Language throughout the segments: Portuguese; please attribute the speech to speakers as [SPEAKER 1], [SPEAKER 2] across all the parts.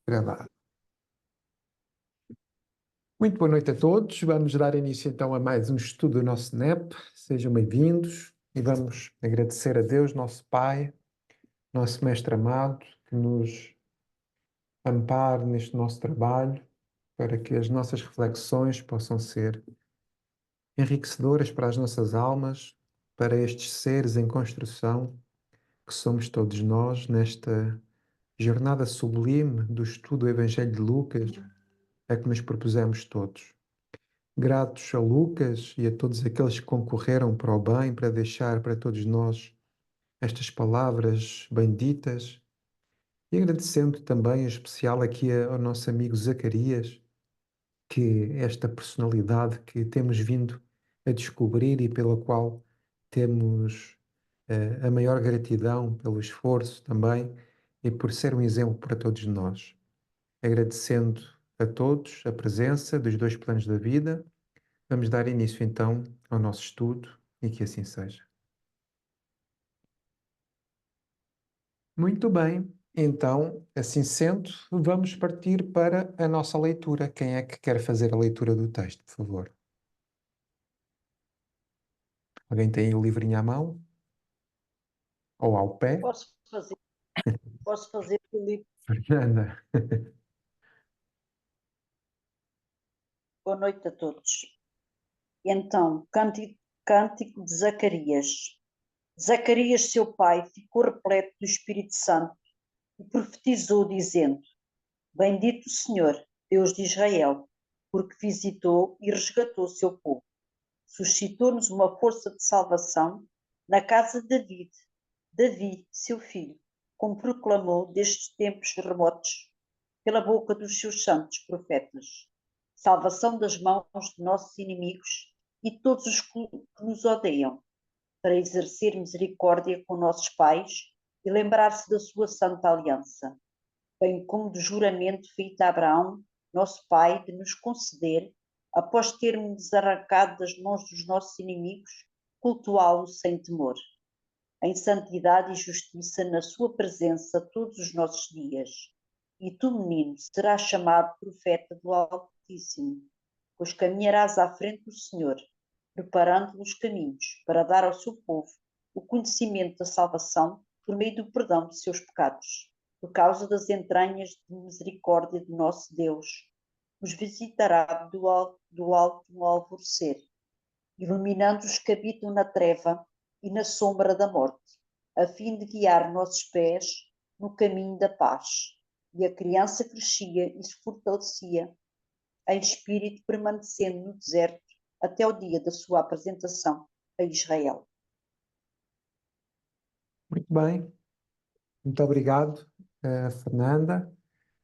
[SPEAKER 1] Gravar. Muito boa noite a todos. Vamos dar início então a mais um estudo do nosso NEP. Sejam bem-vindos e vamos agradecer a Deus, nosso Pai, nosso Mestre amado, que nos ampare neste nosso trabalho, para que as nossas reflexões possam ser enriquecedoras para as nossas almas, para estes seres em construção que somos todos nós nesta jornada sublime do estudo do Evangelho de Lucas, a que nos propusemos todos. Gratos a Lucas e a todos aqueles que concorreram para o bem, para deixar para todos nós estas palavras benditas, e agradecendo também em especial aqui ao nosso amigo Zacarias, que esta personalidade que temos vindo a descobrir e pela qual temos a maior gratidão pelo esforço também e por ser um exemplo para todos nós. Agradecendo a todos a presença dos dois planos da vida. Vamos dar início então ao nosso estudo e que assim seja. Muito bem, então, assim sendo, vamos partir para a nossa leitura. Quem é que quer fazer a leitura do texto, por favor? Alguém tem o livrinho à mão? Ou ao pé?
[SPEAKER 2] Posso fazer, Filipe.
[SPEAKER 1] Fernanda.
[SPEAKER 2] Boa noite a todos. Então, cântico de Zacarias. Zacarias, seu pai, ficou repleto do Espírito Santo e profetizou, dizendo: Bendito o Senhor, Deus de Israel, porque visitou e resgatou o seu povo. Suscitou-nos uma força de salvação na casa de Davi, seu filho, como proclamou destes tempos remotos pela boca dos seus santos profetas. Salvação das mãos de nossos inimigos e todos os que nos odeiam, para exercer misericórdia com nossos pais e lembrar-se da sua santa aliança, bem como do juramento feito a Abraão, nosso pai, de nos conceder, após termos arrancado das mãos dos nossos inimigos, cultuá-lo sem temor, em santidade e justiça na sua presença todos os nossos dias. E tu, menino, serás chamado profeta do Altíssimo, pois caminharás à frente do Senhor, preparando os caminhos para dar ao seu povo o conhecimento da salvação por meio do perdão de seus pecados, por causa das entranhas de misericórdia do nosso Deus. Nos visitará do alto no alvorecer, iluminando os que habitam na treva e na sombra da morte, a fim de guiar nossos pés no caminho da paz. E a criança crescia e se fortalecia em espírito, permanecendo no deserto até o dia da sua apresentação a Israel.
[SPEAKER 1] Muito bem. Muito obrigado, Fernanda.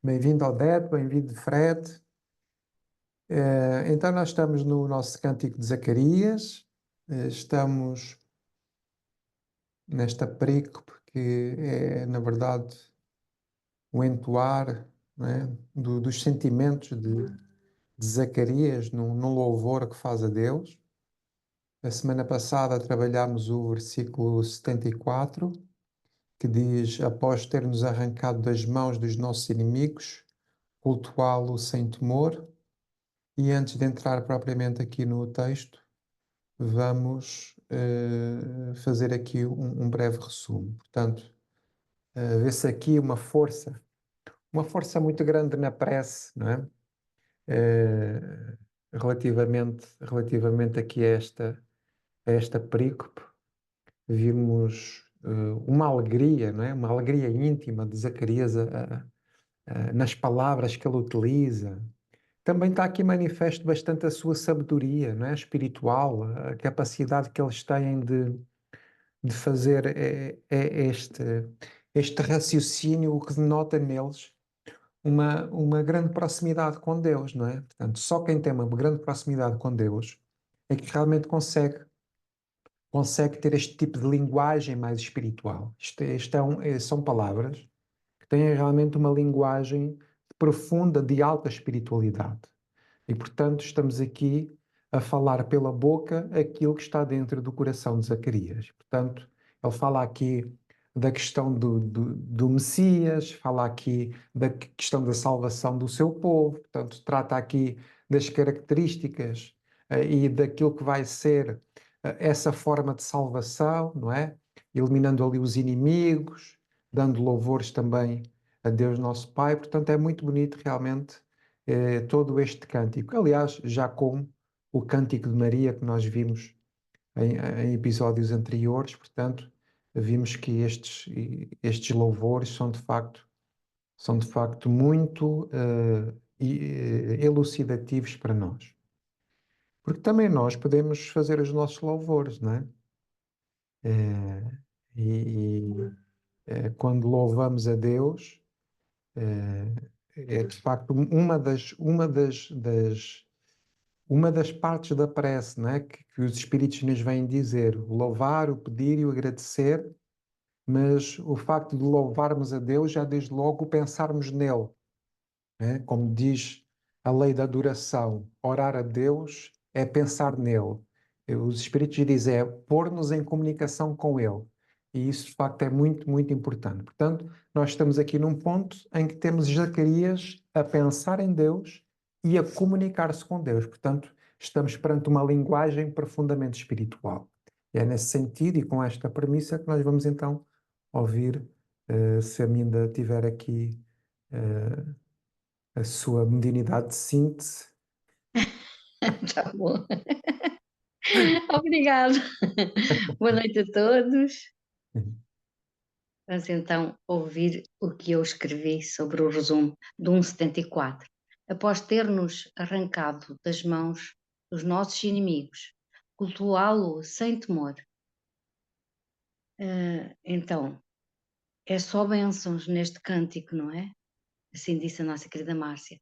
[SPEAKER 1] Bem-vindo, Odete, bem-vindo, Fred. Então, nós estamos no nosso cântico de Zacarias. Estamos nesta perícope que é, na verdade, o entoar, não é, dos sentimentos de Zacarias no louvor que faz a Deus. A semana passada trabalhámos o versículo 74, que diz: após ter-nos arrancado das mãos dos nossos inimigos, cultuá-lo sem temor. E antes de entrar propriamente aqui no texto, vamos fazer aqui um breve resumo. Portanto, vê-se aqui uma força muito grande na prece, não é? Relativamente aqui a esta perícope, vimos uma alegria, não é? Uma alegria íntima de Zacarias nas palavras que ele utiliza. Também está aqui manifesto bastante a sua sabedoria, não é? Espiritual, a capacidade que eles têm de fazer este raciocínio, o que denota neles uma grande proximidade com Deus, não é? Portanto, só quem tem uma grande proximidade com Deus é que realmente consegue ter este tipo de linguagem mais espiritual. São palavras que têm realmente uma linguagem profunda de alta espiritualidade. E, portanto, estamos aqui a falar pela boca aquilo que está dentro do coração de Zacarias. Portanto, ele fala aqui da questão do Messias, fala aqui da questão da salvação do seu povo, portanto, trata aqui das características e daquilo que vai ser essa forma de salvação, não é? Eliminando ali os inimigos, dando louvores também a Deus nosso Pai, portanto, é muito bonito realmente todo este cântico. Aliás, já como o cântico de Maria que nós vimos em episódios anteriores, portanto, vimos que estes louvores são de facto muito elucidativos para nós. Porque também nós podemos fazer os nossos louvores, não é? Quando louvamos a Deus, é de facto uma das partes da prece, não é? Que os Espíritos nos vêm dizer, o louvar, o pedir e o agradecer, mas o facto de louvarmos a Deus já desde logo pensarmos nele, né? Como diz a lei da adoração, orar a Deus é pensar nele. Os Espíritos dizem é pôr-nos em comunicação com ele. E isso, de facto, é muito, muito importante. Portanto, nós estamos aqui num ponto em que temos Zacarias a pensar em Deus e a comunicar-se com Deus. Portanto, estamos perante uma linguagem profundamente espiritual. É nesse sentido e com esta premissa que nós vamos então ouvir, se a Minda tiver aqui a sua mediunidade de síntese.
[SPEAKER 3] Tá bom. Obrigada. Boa noite a todos. Vamos então ouvir o que eu escrevi sobre o resumo do 174. Após ter-nos arrancado das mãos dos nossos inimigos, cultuá-lo sem temor. Então, é só bênçãos neste cântico, não é? Assim disse a nossa querida Márcia.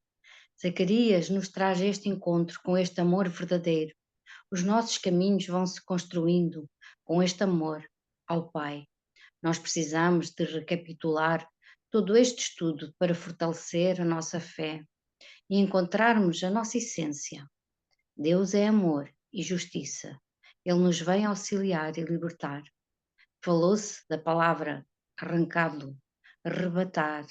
[SPEAKER 3] Zacarias nos traz este encontro com este amor verdadeiro. Os nossos caminhos vão se construindo com este amor ao Pai. Nós precisamos de recapitular todo este estudo para fortalecer a nossa fé e encontrarmos a nossa essência. Deus é amor e justiça. Ele nos vem auxiliar e libertar. Falou-se da palavra arrancado, arrebatar,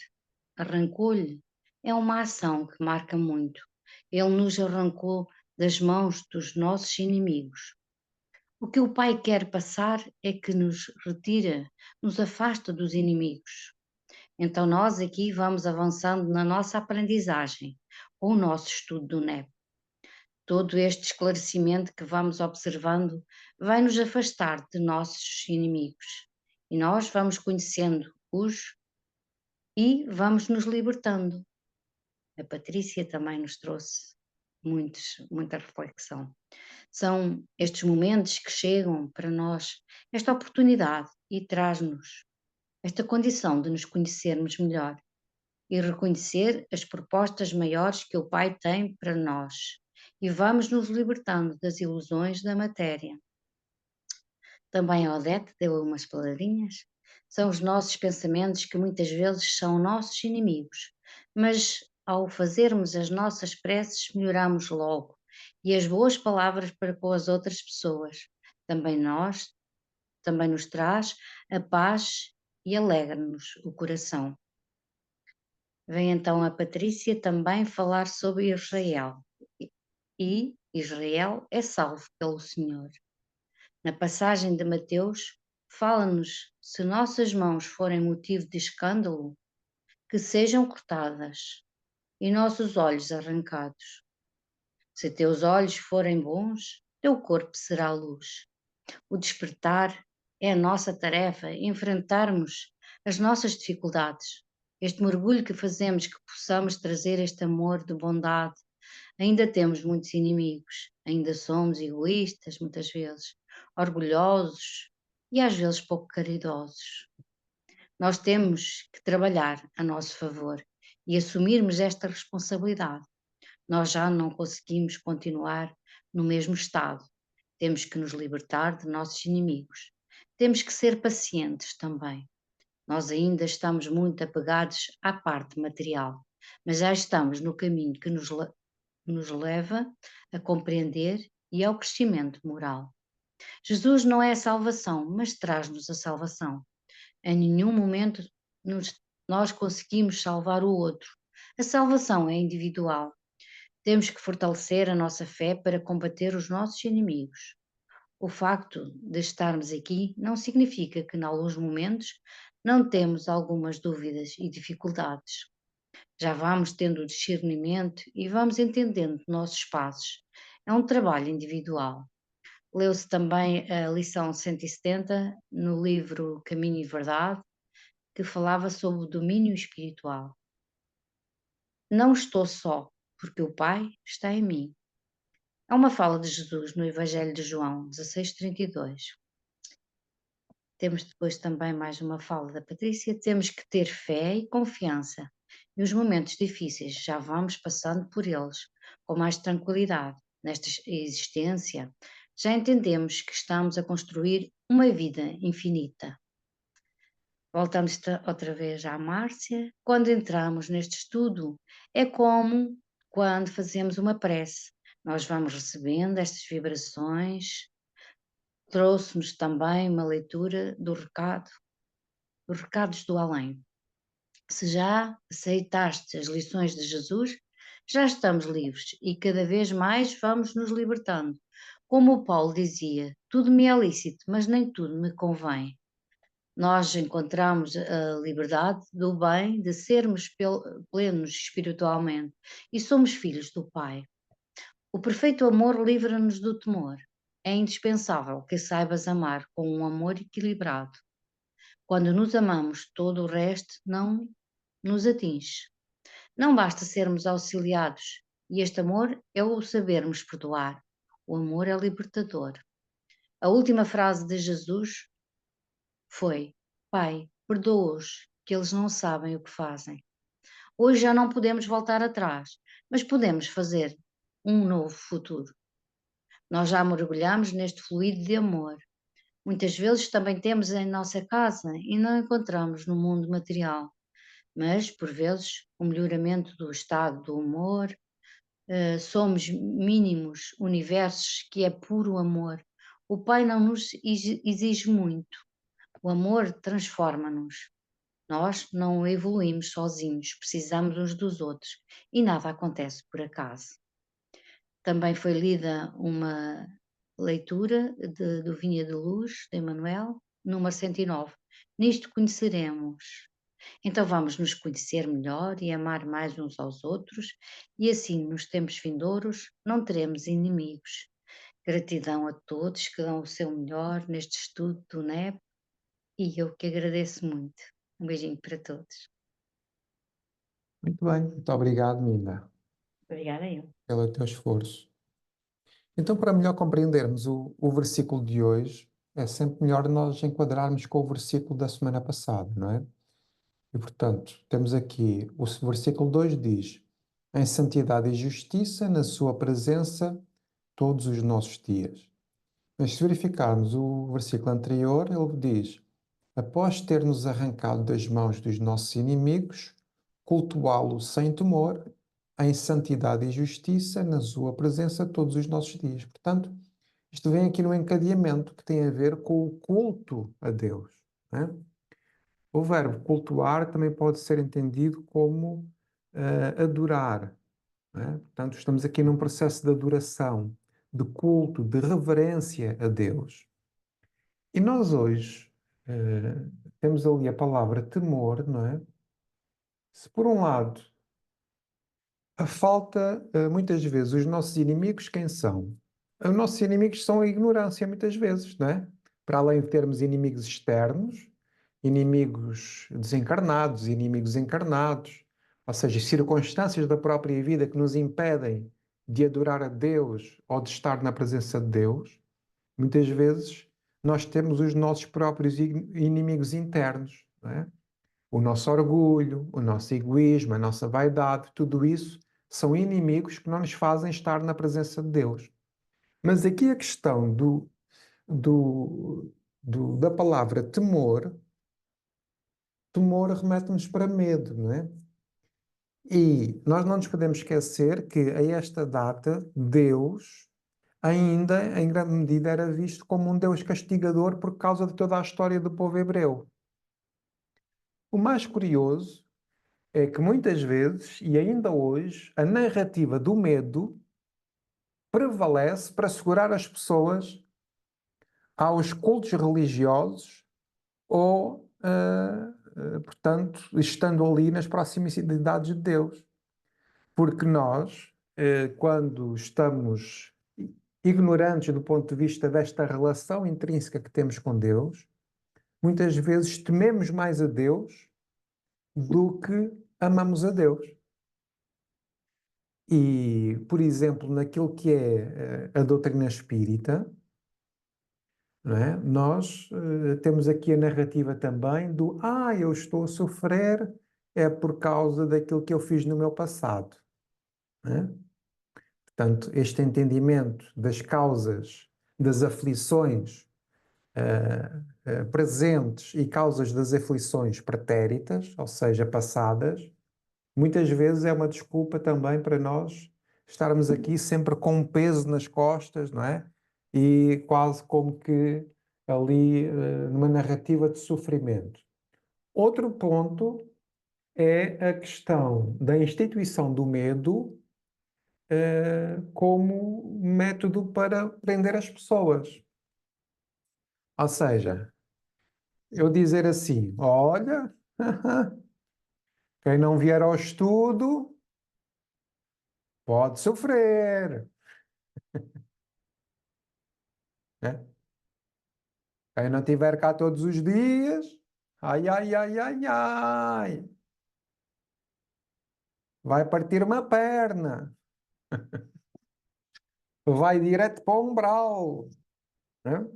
[SPEAKER 3] arrancou-lhe. É uma ação que marca muito. Ele nos arrancou das mãos dos nossos inimigos. O que o Pai quer passar é que nos retira, nos afasta dos inimigos. Então nós aqui vamos avançando na nossa aprendizagem, com o nosso estudo do NEP. Todo este esclarecimento que vamos observando vai nos afastar de nossos inimigos. E nós vamos conhecendo-os e vamos nos libertando. A Patrícia também nos trouxe muita reflexão. São estes momentos que chegam para nós, esta oportunidade, e traz-nos esta condição de nos conhecermos melhor e reconhecer as propostas maiores que o Pai tem para nós. E vamos nos libertando das ilusões da matéria. Também a Odete deu umas palavrinhas. São os nossos pensamentos que muitas vezes são nossos inimigos, mas ao fazermos as nossas preces melhoramos logo, e as boas palavras para com as outras pessoas. Também nos traz a paz e alegra-nos o coração. Vem então a Patrícia também falar sobre Israel. E Israel é salvo pelo Senhor. Na passagem de Mateus, fala-nos: se nossas mãos forem motivo de escândalo, que sejam cortadas, e nossos olhos arrancados. Se teus olhos forem bons, teu corpo será luz. O despertar é a nossa tarefa, enfrentarmos as nossas dificuldades. Este mergulho que fazemos, que possamos trazer este amor de bondade. Ainda temos muitos inimigos, ainda somos egoístas muitas vezes, orgulhosos e às vezes pouco caridosos. Nós temos que trabalhar a nosso favor e assumirmos esta responsabilidade. Nós já não conseguimos continuar no mesmo estado. Temos que nos libertar de nossos inimigos. Temos que ser pacientes também. Nós ainda estamos muito apegados à parte material, mas já estamos no caminho que nos leva a compreender e ao crescimento moral. Jesus não é a salvação, mas traz-nos a salvação. Em nenhum momento nós conseguimos salvar o outro. A salvação é individual. Temos que fortalecer a nossa fé para combater os nossos inimigos. O facto de estarmos aqui não significa que, em alguns momentos, não temos algumas dúvidas e dificuldades. Já vamos tendo discernimento e vamos entendendo nossos passos. É um trabalho individual. Leu-se também a lição 170 no livro Caminho e Verdade, que falava sobre o domínio espiritual. Não estou só, porque o Pai está em mim. É uma fala de Jesus no Evangelho de João 16:32. Temos depois também mais uma fala da Patrícia. Temos que ter fé e confiança. E os momentos difíceis já vamos passando por eles com mais tranquilidade. Nesta existência, já entendemos que estamos a construir uma vida infinita. Voltamos outra vez à Márcia. Quando entramos neste estudo, é como quando fazemos uma prece. Nós vamos recebendo estas vibrações. Trouxe-nos também uma leitura do recado, dos recados do além. Se já aceitaste as lições de Jesus, já estamos livres e cada vez mais vamos nos libertando. Como o Paulo dizia, tudo me é lícito, mas nem tudo me convém. Nós encontramos a liberdade do bem, de sermos plenos espiritualmente e somos filhos do Pai. O perfeito amor livra-nos do temor. É indispensável que saibas amar com um amor equilibrado. Quando nos amamos, todo o resto não nos atinge. Não basta sermos auxiliados, e este amor é o sabermos perdoar. O amor é libertador. A última frase de Jesus foi: Pai, perdoa-os, que eles não sabem o que fazem. Hoje já não podemos voltar atrás, mas podemos fazer um novo futuro. Nós já mergulhamos neste fluido de amor. Muitas vezes também temos em nossa casa e não encontramos no mundo material. Mas, por vezes, o melhoramento do estado do humor, somos mínimos universos que é puro amor. O Pai não nos exige muito. O amor transforma-nos. Nós não evoluímos sozinhos, precisamos uns dos outros e nada acontece por acaso. Também foi lida uma leitura do Vinha de Luz, de Emmanuel, número 109. Nisto conheceremos. Então vamos nos conhecer melhor e amar mais uns aos outros, e assim, nos tempos vindouros, não teremos inimigos. Gratidão a todos que dão o seu melhor neste estudo do NEP, e eu que agradeço muito. Um beijinho para todos.
[SPEAKER 1] Muito bem, muito obrigado, Mina,
[SPEAKER 3] Obrigada eu.
[SPEAKER 1] pelo teu esforço. Então, para melhor compreendermos o versículo de hoje, é sempre melhor nós enquadrarmos com o versículo da semana passada, não é? E, portanto, temos aqui, o versículo 2 diz: em santidade e justiça, na sua presença, todos os nossos dias. Mas se verificarmos o versículo anterior, ele diz: após ter-nos arrancado das mãos dos nossos inimigos, cultuá-lo sem temor, em santidade e justiça, na sua presença, todos os nossos dias. Portanto, isto vem aqui no encadeamento que tem a ver com o culto a Deus, né? O verbo cultuar também pode ser entendido como adorar, né? Portanto, estamos aqui num processo de adoração, de culto, de reverência a Deus. E nós hoje temos ali a palavra temor, não é? Se por um lado a falta, muitas vezes, os nossos inimigos, quem são? Os nossos inimigos são a ignorância, muitas vezes, não é? Para além de termos inimigos externos, inimigos desencarnados, inimigos encarnados, ou seja, circunstâncias da própria vida que nos impedem de adorar a Deus ou de estar na presença de Deus, muitas vezes nós temos os nossos próprios inimigos internos, não é? O nosso orgulho, o nosso egoísmo, a nossa vaidade, tudo isso são inimigos que não nos fazem estar na presença de Deus. Mas aqui a questão da palavra temor, temor remete-nos para medo, não é? E nós não nos podemos esquecer que a esta data Deus ainda, em grande medida, era visto como um Deus castigador por causa de toda a história do povo hebreu. o mais curioso é que muitas vezes, e ainda hoje, a narrativa do medo prevalece para segurar as pessoas aos cultos religiosos ou, portanto, estando ali nas proximidades de Deus. Porque nós, quando estamos ignorantes do ponto de vista desta relação intrínseca que temos com Deus, muitas vezes tememos mais a Deus do que amamos a Deus. E, por exemplo, naquilo que é a doutrina espírita, não é? Nós temos aqui a narrativa também do eu estou a sofrer é por causa daquilo que eu fiz no meu passado. Não é? Portanto, este entendimento das causas, das aflições presentes e causas das aflições pretéritas, ou seja, passadas, muitas vezes é uma desculpa também para nós estarmos aqui sempre com um peso nas costas, não é? E quase como que ali numa narrativa de sofrimento. Outro ponto é a questão da instituição do medo como método para prender as pessoas. Ou seja, eu dizer assim, olha, quem não vier ao estudo pode sofrer, né? Quem não estiver cá todos os dias, ai, ai, ai, ai, ai, vai partir uma perna, vai direto para o umbral, né?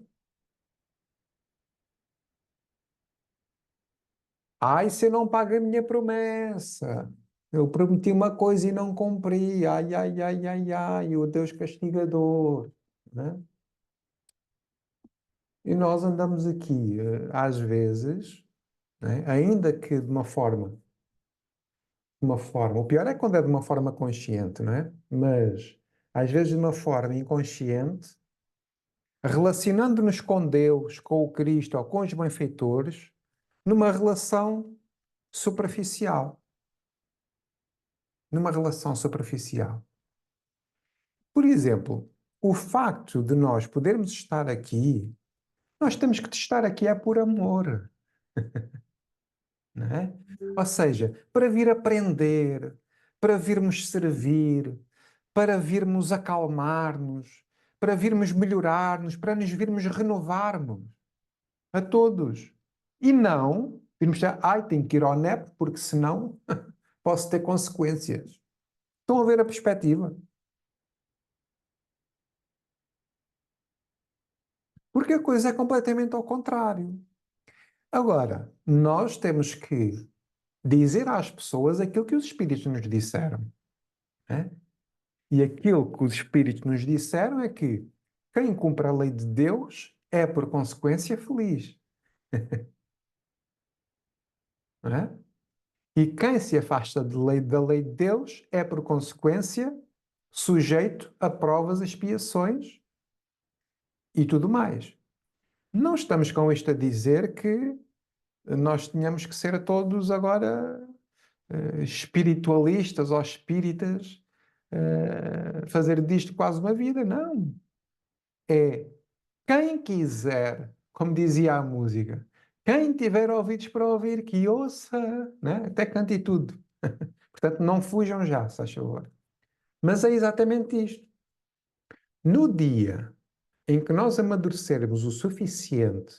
[SPEAKER 1] Ai, se eu não pago a minha promessa, eu prometi uma coisa e não cumpri, ai, ai, ai, ai, ai, o Deus castigador, né? E nós andamos aqui, às vezes, né? Ainda que de uma forma, o pior é quando é de uma forma consciente, não é? Mas, às vezes, de uma forma inconsciente, relacionando-nos com Deus, com o Cristo ou com os benfeitores, numa relação superficial. Numa relação superficial. Por exemplo, o facto de nós podermos estar aqui, nós temos que estar aqui é por amor, não é? Ou seja, para vir aprender, para virmos servir, para virmos acalmar-nos, para virmos melhorar-nos, para nos virmos renovarmos a todos. E não virmos dizer, tenho que ir ao NEP porque senão posso ter consequências. Estão a ver a perspectiva? Porque a coisa é completamente ao contrário. Agora, nós temos que dizer às pessoas aquilo que os Espíritos nos disseram, né? E aquilo que os Espíritos nos disseram é que quem cumpre a lei de Deus é, por consequência, feliz. Não é? E quem se afasta da lei de Deus é, por consequência, sujeito a provas, expiações e tudo mais. Não estamos com isto a dizer que nós tenhamos que ser todos agora espiritualistas ou espíritas, fazer disto quase uma vida. Não. É quem quiser, como dizia a música, quem tiver ouvidos para ouvir, que ouça, né? Até cante e tudo. Portanto, não fujam já, se faz favor. Mas é exatamente isto. No dia em que nós amadurecermos o suficiente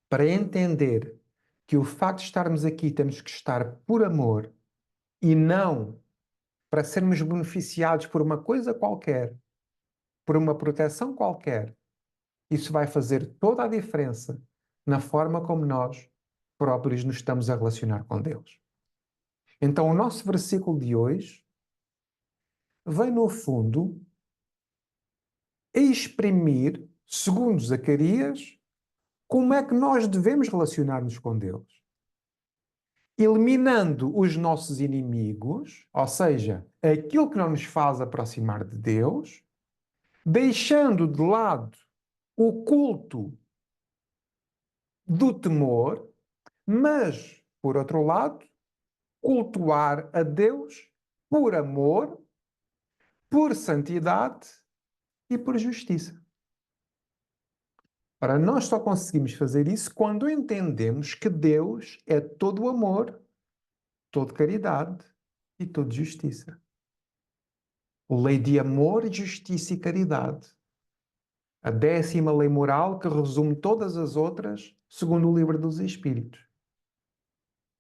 [SPEAKER 1] para entender que o facto de estarmos aqui temos que estar por amor e não para sermos beneficiados por uma coisa qualquer, por uma proteção qualquer, isso vai fazer toda a diferença na forma como nós próprios nos estamos a relacionar com Deus. Então, o nosso versículo de hoje vem, no fundo, exprimir, segundo Zacarias, como é que nós devemos relacionar-nos com Deus. Eliminando os nossos inimigos, ou seja, aquilo que não nos faz aproximar de Deus, deixando de lado o culto do temor, mas por outro lado, cultuar a Deus por amor, por santidade e por justiça. Ora, nós só conseguimos fazer isso quando entendemos que Deus é todo amor, todo caridade e todo justiça. Lei de amor, justiça e caridade. A 10ª lei moral que resume todas as outras, segundo o Livro dos Espíritos.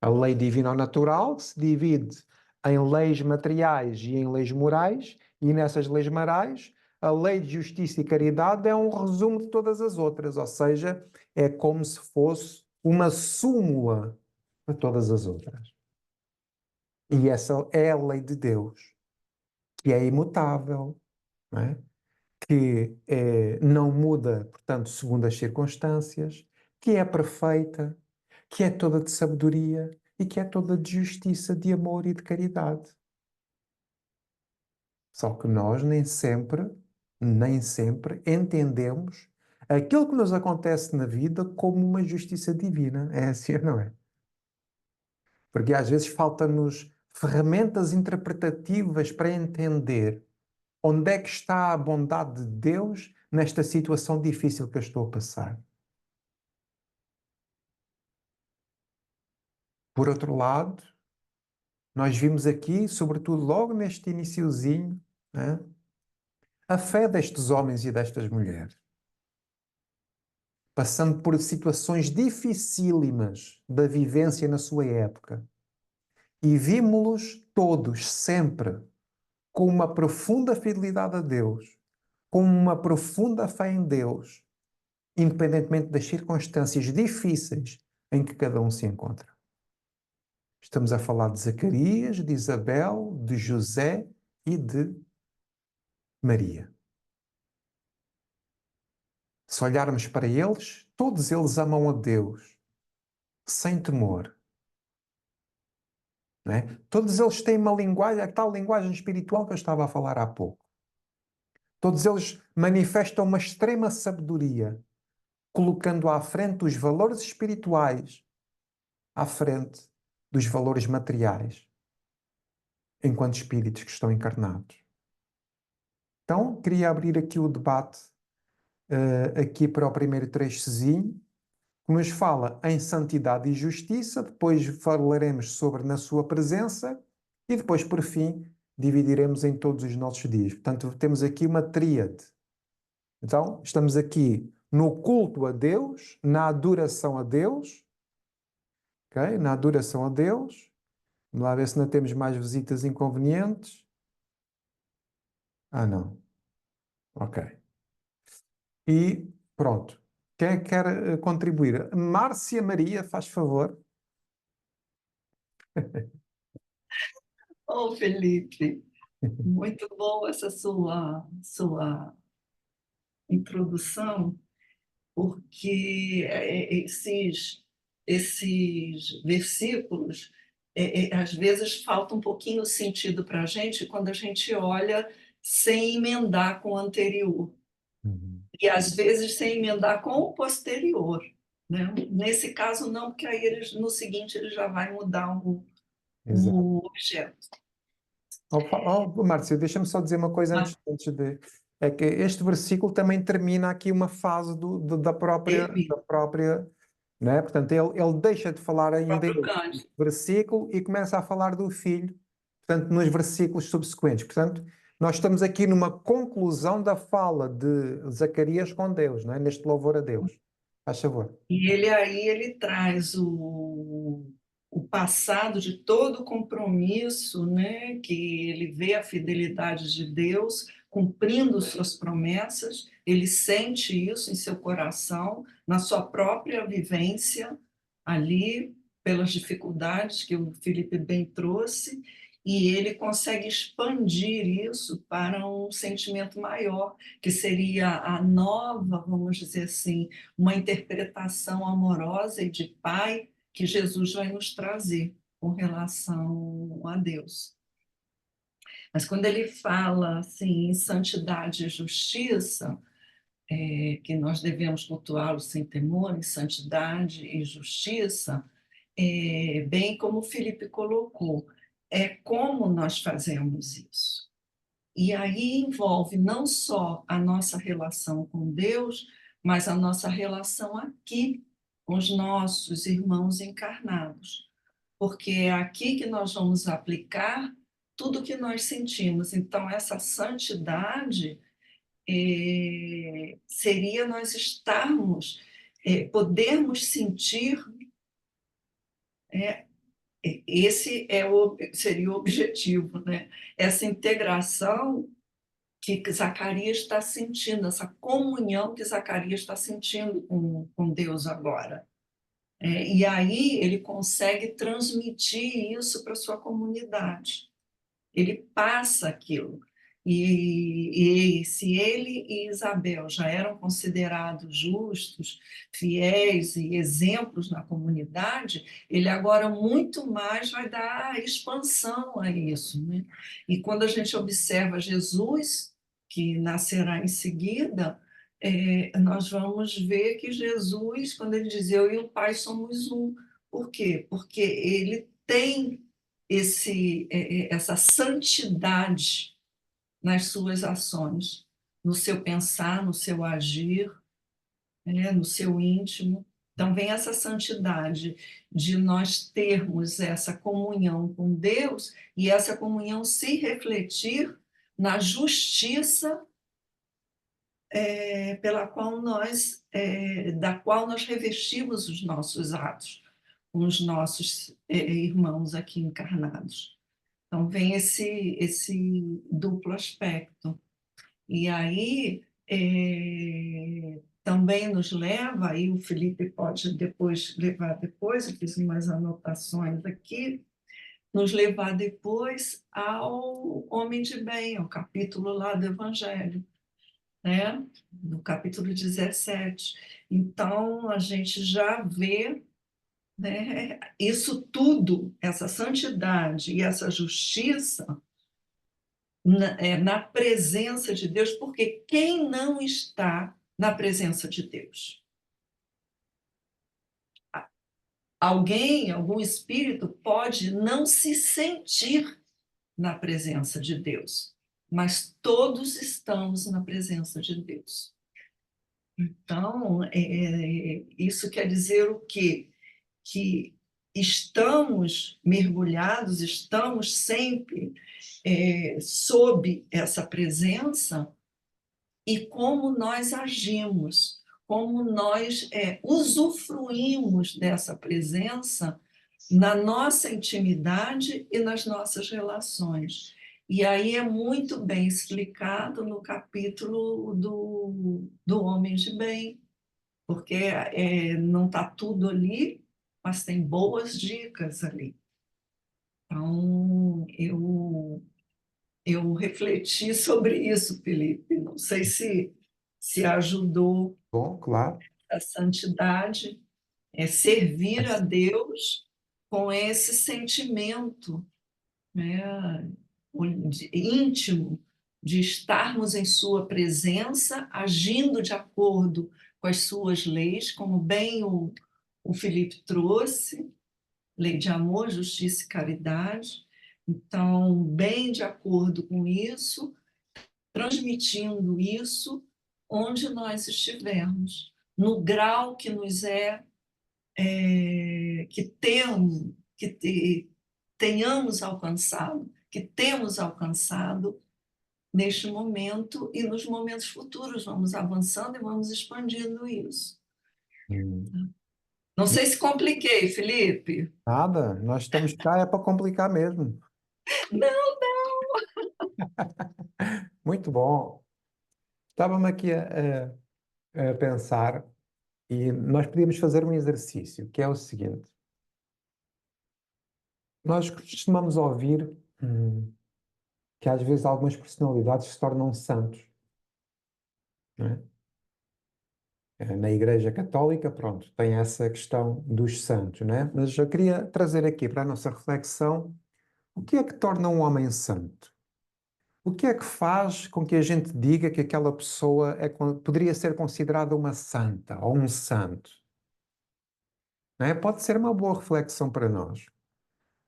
[SPEAKER 1] A lei divino-natural se divide em leis materiais e em leis morais, e nessas leis morais, a lei de justiça e caridade é um resumo de todas as outras, ou seja, é como se fosse uma súmula de todas as outras. E essa é a lei de Deus, que é imutável, não é? Que não muda, portanto, segundo as circunstâncias, que é perfeita, que é toda de sabedoria e que é toda de justiça, de amor e de caridade. Só que nós nem sempre entendemos aquilo que nos acontece na vida como uma justiça divina. É assim, não é? Porque às vezes falta-nos ferramentas interpretativas para entender onde é que está a bondade de Deus nesta situação difícil que eu estou a passar. Por outro lado, nós vimos aqui, sobretudo logo neste iniciozinho, né, a fé destes homens e destas mulheres, passando por situações dificílimas da vivência na sua época. E vimos-los todos sempre com uma profunda fidelidade a Deus, com uma profunda fé em Deus, independentemente das circunstâncias difíceis em que cada um se encontra. Estamos a falar de Zacarias, de Isabel, de José e de Maria. Se olharmos para eles, todos eles amam a Deus, sem temor. Não é? Todos eles têm uma linguagem, a tal linguagem espiritual que eu estava a falar há pouco. Todos eles manifestam uma extrema sabedoria, colocando à frente os valores espirituais, à frente dos valores materiais, enquanto espíritos que estão encarnados. Então, queria abrir aqui o debate, aqui para o primeiro trechozinho, que nos fala em santidade e justiça, depois falaremos sobre na sua presença e depois, por fim, dividiremos em todos os nossos dias. Portanto, temos aqui uma tríade. Então, estamos aqui no culto a Deus, na adoração a Deus, ok? Na adoração a Deus. Vamos lá ver se não temos mais visitas inconvenientes. Ah, não. Ok. E pronto. Quem é que quer contribuir? Márcia Maria, faz favor.
[SPEAKER 4] Oh, Felipe, muito bom essa sua introdução, porque esses versículos, às vezes falta um pouquinho o sentido para a gente quando a gente olha sem emendar com o anterior, e às vezes sem emendar com o posterior, né? Nesse caso não, porque aí no seguinte ele já vai mudar
[SPEAKER 1] Exato.
[SPEAKER 4] o objeto.
[SPEAKER 1] Márcia, deixa-me só dizer uma coisa antes de... É que este versículo também termina aqui uma fase da própria, não é? Portanto, ele deixa de falar em Deus no versículo e começa a falar do Filho, portanto, nos versículos subsequentes. Portanto, nós estamos aqui numa conclusão da fala de Zacarias com Deus, não é? Neste louvor a Deus. Faz favor.
[SPEAKER 4] E ele traz o passado de todo o compromisso, né, que ele vê a fidelidade de Deus cumprindo suas promessas, ele sente isso em seu coração, na sua própria vivência ali, pelas dificuldades que o Felipe bem trouxe, e ele consegue expandir isso para um sentimento maior, que seria a nova, vamos dizer assim, uma interpretação amorosa e de pai que Jesus vai nos trazer com relação a Deus. Mas quando ele fala assim, em santidade e justiça, que nós devemos cultuá-lo sem temor, em santidade e justiça, bem como o Felipe colocou, é como nós fazemos isso. E aí envolve não só a nossa relação com Deus, mas a nossa relação aqui com os nossos irmãos encarnados. Porque é aqui que nós vamos aplicar tudo que nós sentimos. Então, essa santidade seria nós estarmos, podermos sentir, esse seria o objetivo, né? Essa integração que Zacarias está sentindo, essa comunhão que Zacarias está sentindo com Deus agora. E aí ele consegue transmitir isso para a sua comunidade. Ele passa aquilo. E se ele e Isabel já eram considerados justos, fiéis e exemplos na comunidade, ele agora muito mais vai dar expansão a isso, né? E quando a gente observa Jesus, que nascerá em seguida, nós vamos ver que Jesus, quando ele diz eu e o Pai somos um. Por quê? Porque ele tem essa santidade nas suas ações, no seu pensar, no seu agir, no seu íntimo. Então, vem essa santidade de nós termos essa comunhão com Deus e essa comunhão se refletir na justiça da qual nós revestimos os nossos atos, com os nossos irmãos aqui encarnados. Então, vem esse duplo aspecto. E aí, também nos leva, aí o Felipe pode levar depois, eu fiz umas anotações aqui, nos levar depois ao homem de bem, ao capítulo lá do Evangelho, né? No capítulo 17. Então, a gente já vê, né, isso tudo, essa santidade e essa justiça na presença de Deus, porque quem não está na presença de Deus? Algum espírito pode não se sentir na presença de Deus, mas todos estamos na presença de Deus. Então, isso quer dizer o quê? Que estamos mergulhados, estamos sempre sob essa presença, e como nós agimos, como nós usufruímos dessa presença na nossa intimidade e nas nossas relações. E aí é muito bem explicado no capítulo do homem de bem, porque não está tudo ali, mas tem boas dicas ali. Então, eu refleti sobre isso, Felipe. Não sei se ajudou
[SPEAKER 1] Bom, claro.
[SPEAKER 4] a santidade, servir a Deus com esse sentimento, né, íntimo de estarmos em sua presença, agindo de acordo com as suas leis, como bem o Felipe trouxe, lei de amor, justiça e caridade. Então, bem de acordo com isso, transmitindo isso onde nós estivermos, no grau que nos tenhamos alcançado, que temos alcançado neste momento, e nos momentos futuros vamos avançando e vamos expandindo isso. Não sei se compliquei, Felipe.
[SPEAKER 1] Nada, nós estamos cá é para complicar mesmo.
[SPEAKER 4] Não.
[SPEAKER 1] Muito bom. Estava-me aqui a pensar e nós podíamos fazer um exercício, que é o seguinte. Nós costumamos ouvir que às vezes algumas personalidades se tornam santos, não é? Na Igreja Católica, pronto, tem essa questão dos santos, não é? Mas eu queria trazer aqui para a nossa reflexão o que é que torna um homem santo? O que é que faz com que a gente diga que aquela pessoa poderia ser considerada uma santa ou um santo? não é? Pode ser uma boa reflexão para nós.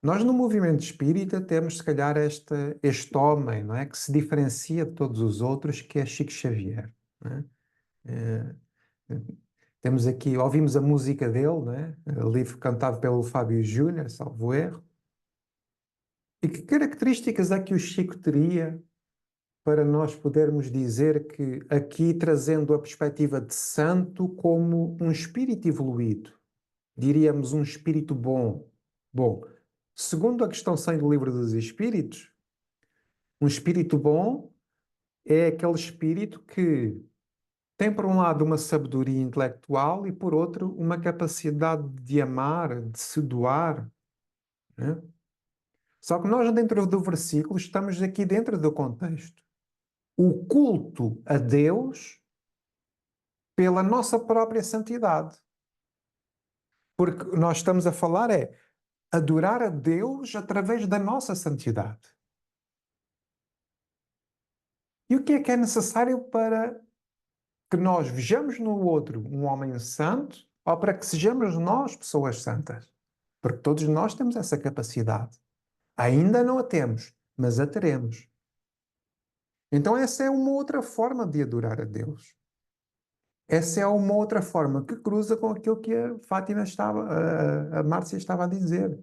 [SPEAKER 1] Nós, no movimento espírita, temos, se calhar, este homem, não é? Que se diferencia de todos os outros, que é Chico Xavier, não é? Eh, Temos aqui, ouvimos a música dele, não é? O livro cantado pelo Fábio Júnior, salvo erro. E que características é que o Chico teria para nós podermos dizer que, aqui trazendo a perspectiva de santo como um espírito evoluído, diríamos um espírito bom? Bom, segundo a questão 100 do Livro dos Espíritos, um espírito bom é aquele espírito que tem, por um lado, uma sabedoria intelectual e, por outro, uma capacidade de amar, de se doar, né? Só que nós, dentro do versículo, estamos aqui dentro do contexto. O culto a Deus pela nossa própria santidade. Porque nós estamos a falar adorar a Deus através da nossa santidade. E o que é necessário para que nós vejamos no outro um homem santo ou para que sejamos nós pessoas santas? Porque todos nós temos essa capacidade. Ainda não a temos, mas a teremos. Então essa é uma outra forma de adorar a Deus. Essa é uma outra forma que cruza com aquilo que a Fátima estava, a Márcia estava a dizer.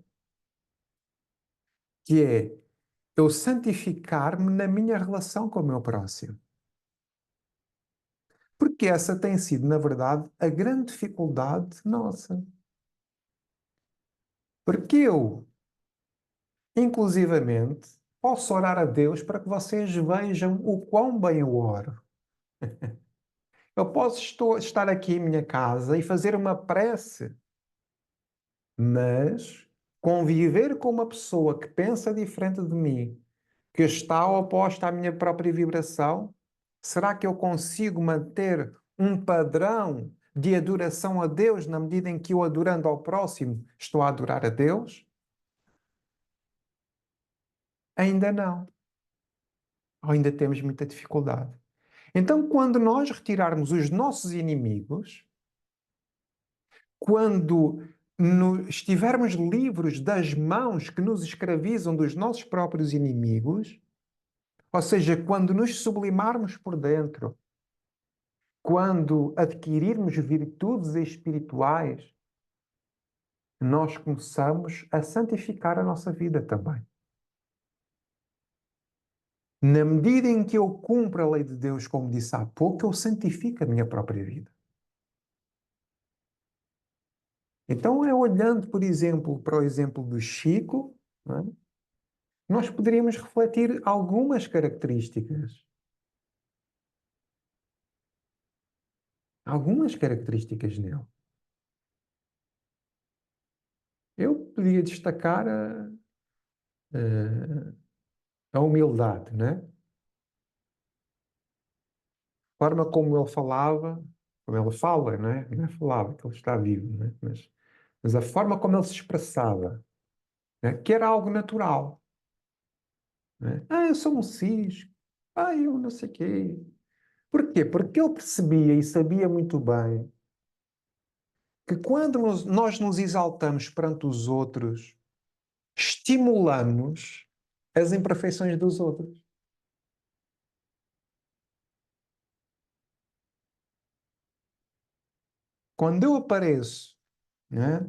[SPEAKER 1] Que é eu santificar-me na minha relação com o meu próximo. Porque essa tem sido, na verdade, a grande dificuldade nossa. Porque eu, inclusivamente, posso orar a Deus para que vocês vejam o quão bem eu oro. Eu posso estar aqui em minha casa e fazer uma prece, mas conviver com uma pessoa que pensa diferente de mim, que está oposta à minha própria vibração, será que eu consigo manter um padrão de adoração a Deus na medida em que eu, adorando ao próximo, estou a adorar a Deus? Ainda não. Ou ainda temos muita dificuldade. Então, quando nós retirarmos os nossos inimigos, quando estivermos livres das mãos que nos escravizam dos nossos próprios inimigos, ou seja, quando nos sublimarmos por dentro, quando adquirirmos virtudes espirituais, nós começamos a santificar a nossa vida também. Na medida em que eu cumpro a lei de Deus, como disse há pouco, eu santifico a minha própria vida. Então, olhando, por exemplo, para o exemplo do Chico, não é? Nós poderíamos refletir algumas características. Algumas características nele. Eu podia destacar a humildade, não é? A forma como ele falava, como ele fala, não é? Não é falava, que ele está vivo, não é? Mas a forma como ele se expressava, não é? Que era algo natural. Não é? Eu sou um cisco. Eu não sei o quê. Porquê? Porque ele percebia e sabia muito bem que quando nós nos exaltamos perante os outros, estimulamos as imperfeições dos outros. Quando eu apareço, né,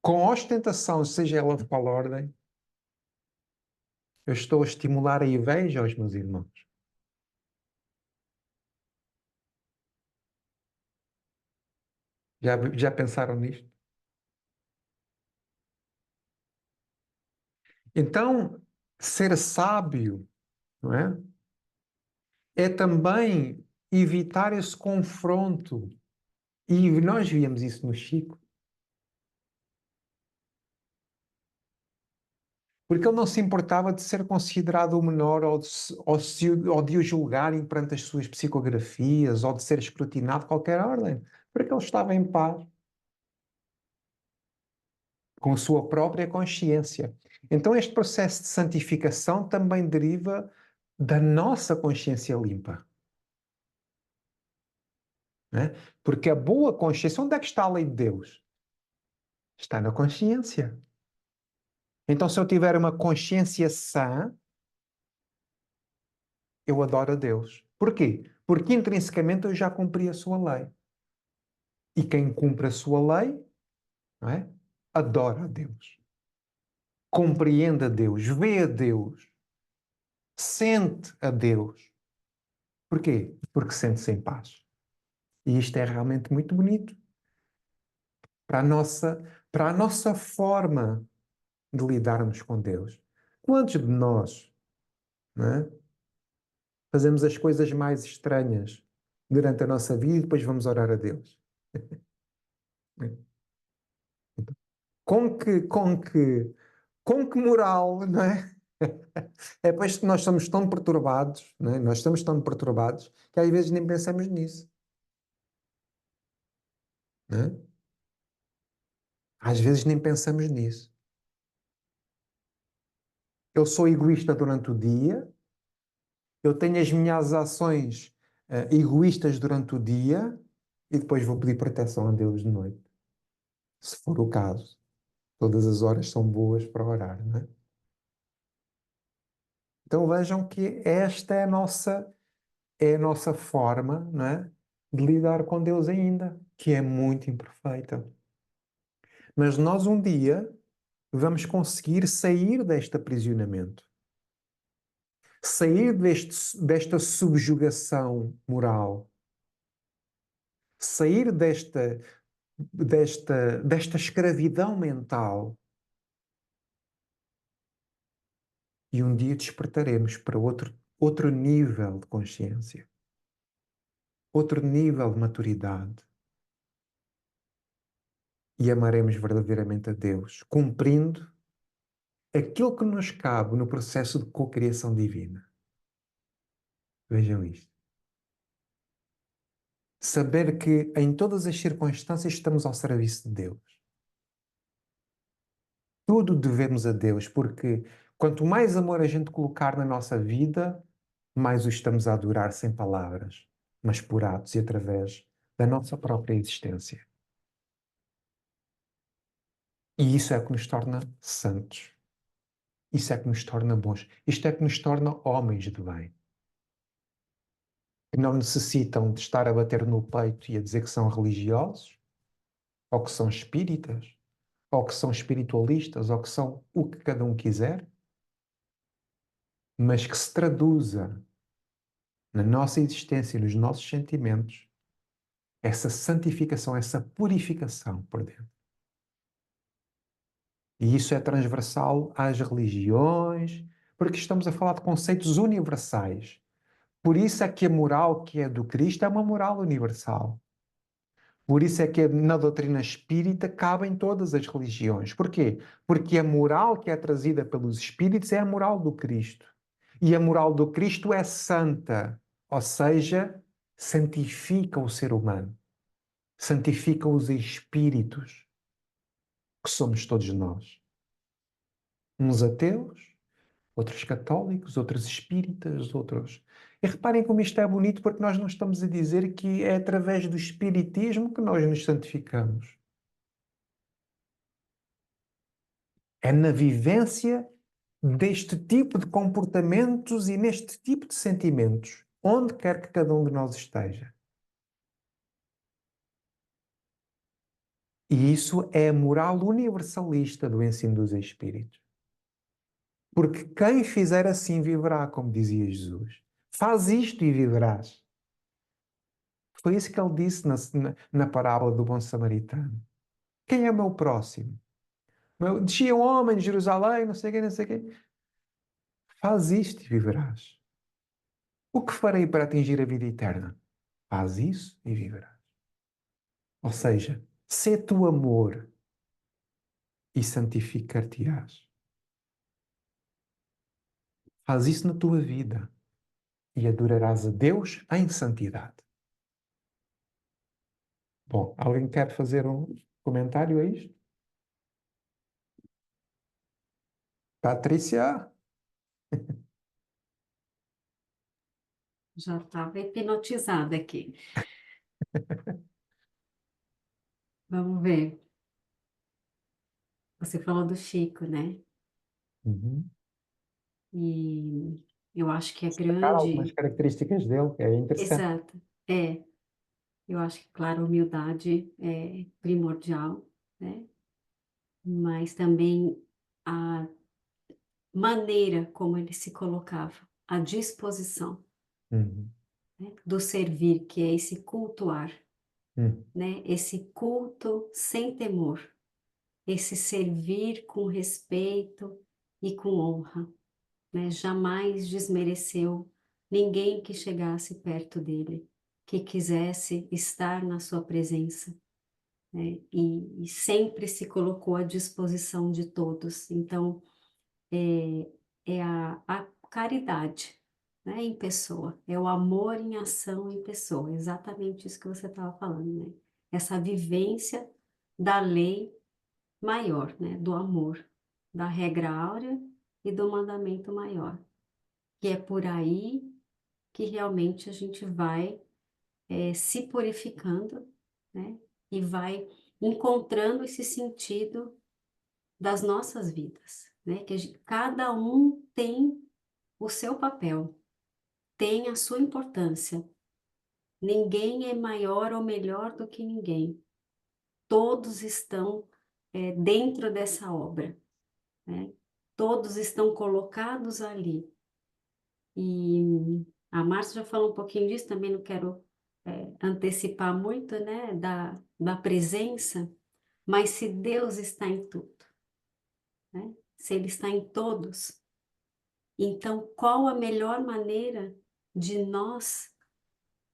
[SPEAKER 1] com ostentação, seja ela de qual ordem, eu estou a estimular a inveja aos meus irmãos. Já pensaram nisto? Então, ser sábio, não é? É também evitar esse confronto. E nós víamos isso no Chico. Porque ele não se importava de ser considerado o menor ou de o julgarem perante as suas psicografias ou de ser escrutinado de qualquer ordem. Porque ele estava em paz com a sua própria consciência. Então, este processo de santificação também deriva da nossa consciência limpa. Né? Porque a boa consciência, onde é que está a lei de Deus? Está na consciência. Então, se eu tiver uma consciência sã, eu adoro a Deus. Porquê? Porque intrinsecamente eu já cumpri a sua lei. E quem cumpre a sua lei, não é? Adora a Deus. Compreende a Deus, vê a Deus, sente a Deus. Porquê? Porque sente-se em paz. E isto é realmente muito bonito para a nossa forma de lidarmos com Deus. Quantos de nós, não é, fazemos as coisas mais estranhas durante a nossa vida e depois vamos orar a Deus? Com que, com que, com que moral, não é? É pois que nós somos tão perturbados, não é? Nós estamos tão perturbados que às vezes nem pensamos nisso, não é? Às vezes nem pensamos nisso. Eu sou egoísta durante o dia, eu tenho as minhas ações egoístas durante o dia e depois vou pedir proteção a Deus de noite, se for o caso. Todas as horas são boas para orar, não é? Então vejam que esta é a nossa forma, não é, de lidar com Deus ainda, que é muito imperfeita. Mas nós um dia vamos conseguir sair deste aprisionamento, sair desta subjugação moral, sair desta escravidão mental e um dia despertaremos para outro nível de consciência, outro nível de maturidade e amaremos verdadeiramente a Deus, cumprindo aquilo que nos cabe no processo de cocriação divina. Vejam isto. Saber que em todas as circunstâncias estamos ao serviço de Deus. Tudo devemos a Deus, porque quanto mais amor a gente colocar na nossa vida, mais o estamos a adorar sem palavras, mas por atos e através da nossa própria existência. E isso é que nos torna santos. Isso é que nos torna bons. Isto é que nos torna homens de bem. Que não necessitam de estar a bater no peito e a dizer que são religiosos, ou que são espíritas, ou que são espiritualistas, ou que são o que cada um quiser, mas que se traduza na nossa existência e nos nossos sentimentos essa santificação, essa purificação por dentro. E isso é transversal às religiões, porque estamos a falar de conceitos universais. Por isso é que a moral que é do Cristo é uma moral universal. Por isso é que na doutrina espírita cabem todas as religiões. Porquê? Porque a moral que é trazida pelos espíritos é a moral do Cristo. E a moral do Cristo é santa, ou seja, santifica o ser humano, santifica os espíritos, que somos todos nós. Uns ateus, outros católicos, outros espíritas, outros. E reparem como isto é bonito, porque nós não estamos a dizer que é através do espiritismo que nós nos santificamos. É na vivência deste tipo de comportamentos e neste tipo de sentimentos, onde quer que cada um de nós esteja. E isso é a moral universalista do ensino dos Espíritos. Porque quem fizer assim viverá, como dizia Jesus. Faz isto e viverás. Foi isso que ele disse na parábola do bom samaritano. Quem é o meu próximo? Descia um homem de Jerusalém, não sei o quê, não sei o quê. Faz isto e viverás. O que farei para atingir a vida eterna? Faz isso e viverás. Ou seja, sê tu amor e santificar-te-ás. Faz isso na tua vida e adorarás a Deus em santidade. Bom, alguém quer fazer um comentário a isto? Patrícia?
[SPEAKER 5] Já estava hipnotizada aqui. Vamos ver. Você falou do Chico, né?
[SPEAKER 1] Uhum.
[SPEAKER 5] E eu acho que é
[SPEAKER 1] Destacar algumas
[SPEAKER 5] grande.
[SPEAKER 1] características dele, é interessante.
[SPEAKER 5] Exato. Eu acho que, claro, a humildade é primordial, né? Mas também a maneira como ele se colocava, a disposição,
[SPEAKER 1] Uhum.
[SPEAKER 5] né, do servir, que é esse cultuar,
[SPEAKER 1] Uhum.
[SPEAKER 5] né? Esse culto sem temor, esse servir com respeito e com honra, né? Jamais desmereceu ninguém que chegasse perto dele, que quisesse estar na sua presença, né? E sempre se colocou à disposição de todos. Então, é a caridade, né, em pessoa, é o amor em ação em pessoa, exatamente isso que você estava falando, né? Essa vivência da lei maior, né, do amor, da regra áurea e do mandamento maior, que é por aí que realmente a gente vai se purificando, né, e vai encontrando esse sentido das nossas vidas, né, que cada um tem o seu papel, tem a sua importância. Ninguém é maior ou melhor do que ninguém. Todos estão dentro dessa obra, né? Todos estão colocados ali. E a Márcia já falou um pouquinho disso, também não quero antecipar muito, né, da presença, mas se Deus está em tudo, né? Se Ele está em todos, então qual a melhor maneira de nós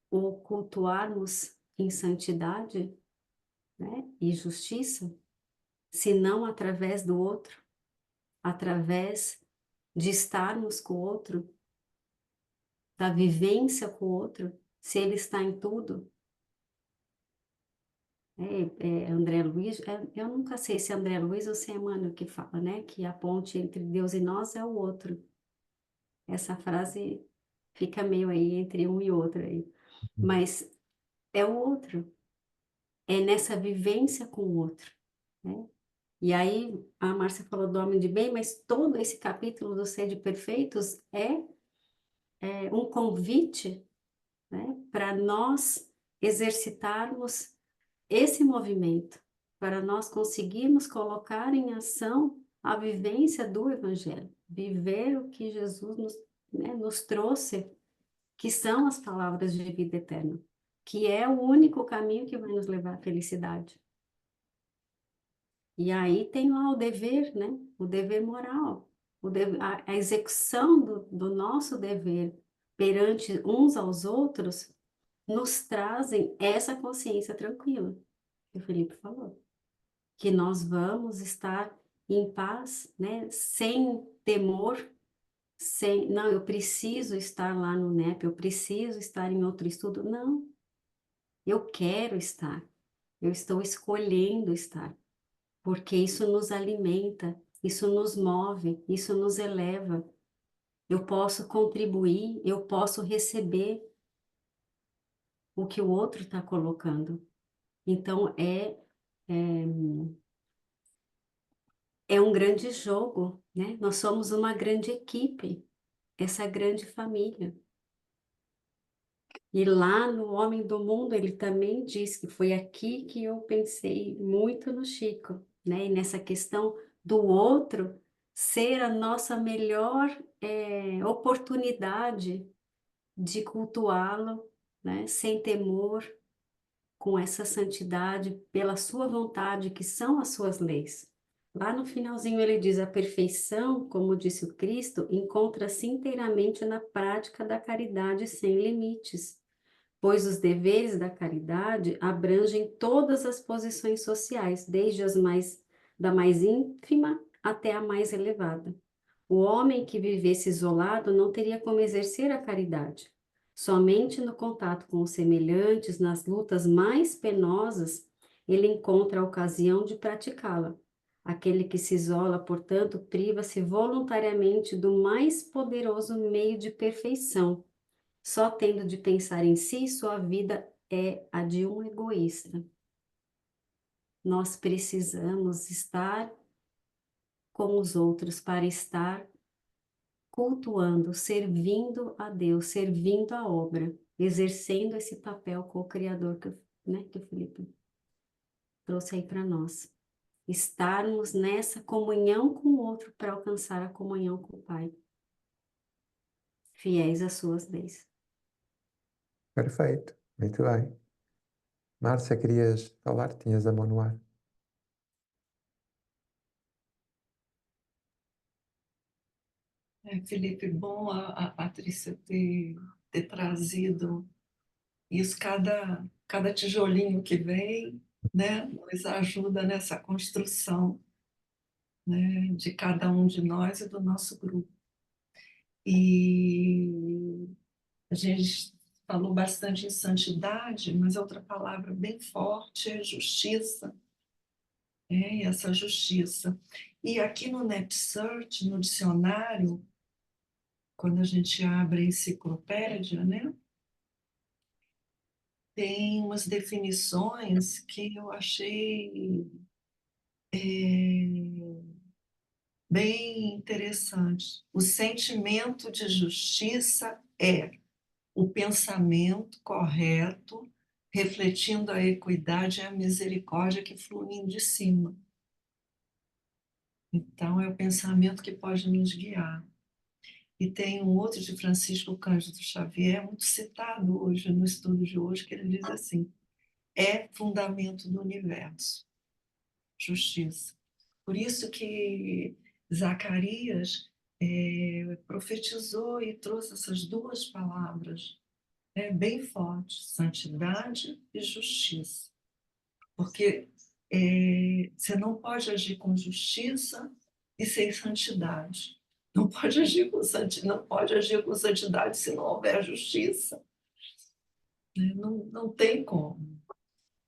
[SPEAKER 5] o cultuarmos em santidade, né, e justiça, se não através do outro, através de estarmos com o outro, da vivência com o outro, se ele está em tudo. André Luiz, eu nunca sei se é André Luiz ou se é Emmanuel que fala, né, que a ponte entre Deus e nós é o outro. Essa frase fica meio aí entre um e outro aí, mas é o outro, é nessa vivência com o outro, né? E aí a Márcia falou do homem de bem, mas todo esse capítulo do Sede Perfeitos é um convite, né, para nós exercitarmos esse movimento, para nós conseguirmos colocar em ação a vivência do Evangelho, viver o que Jesus nos trouxe, que são as palavras de vida eterna, que é o único caminho que vai nos levar à felicidade. E aí tem lá o dever, né? O dever moral, a execução do nosso dever perante uns aos outros nos trazem essa consciência tranquila, que o Felipe falou, que nós vamos estar em paz, né? Sem temor, não, eu preciso estar lá no NEP, eu preciso estar em outro estudo. Não, eu quero estar, eu estou escolhendo estar, porque isso nos alimenta, isso nos move, isso nos eleva. Eu posso contribuir, eu posso receber o que o outro está colocando. Então, é um grande jogo, né? Nós somos uma grande equipe, essa grande família. E lá no Homem do Mundo, ele também diz que foi aqui que eu pensei muito no Chico, né? E nessa questão do outro ser a nossa melhor oportunidade de cultuá-lo, né? Sem temor, com essa santidade, pela sua vontade, que são as suas leis. Lá no finalzinho ele diz: a perfeição, como disse o Cristo, encontra-se inteiramente na prática da caridade sem limites, pois os deveres da caridade abrangem todas as posições sociais, desde da mais ínfima até a mais elevada. O homem que vivesse isolado não teria como exercer a caridade. Somente no contato com os semelhantes, nas lutas mais penosas, ele encontra a ocasião de praticá-la. Aquele que se isola, portanto, priva-se voluntariamente do mais poderoso meio de perfeição. Só tendo de pensar em si, sua vida é a de um egoísta. Nós precisamos estar com os outros para estar cultuando, servindo a Deus, servindo a obra, exercendo esse papel co-criador que o Felipe trouxe aí para nós. Estarmos nessa comunhão com o outro para alcançar a comunhão com o Pai. Fiéis às suas leis.
[SPEAKER 1] Perfeito, muito bem. Márcia, querias falar? Tinhas a mão no ar.
[SPEAKER 4] Felipe, bom a Patrícia ter trazido isso, cada tijolinho que vem, né, nos ajuda nessa construção, né, de cada um de nós e do nosso grupo. E a gente falou bastante em santidade, mas outra palavra bem forte é justiça. E essa justiça. E aqui no NetSearch, no dicionário, quando a gente abre a enciclopédia, né, tem umas definições que eu achei bem interessantes. O sentimento de justiça é o pensamento correto, refletindo a equidade e a misericórdia que fluem de cima. Então, é o pensamento que pode nos guiar. E tem um outro de Francisco Cândido Xavier, muito citado hoje, no estudo de hoje, que ele diz assim: é fundamento do universo, justiça. Por isso que Zacarias profetizou e trouxe essas duas palavras bem fortes, santidade e justiça. Porque você não pode agir com justiça e sem santidade. Não pode agir com santidade se não houver justiça. Não tem como.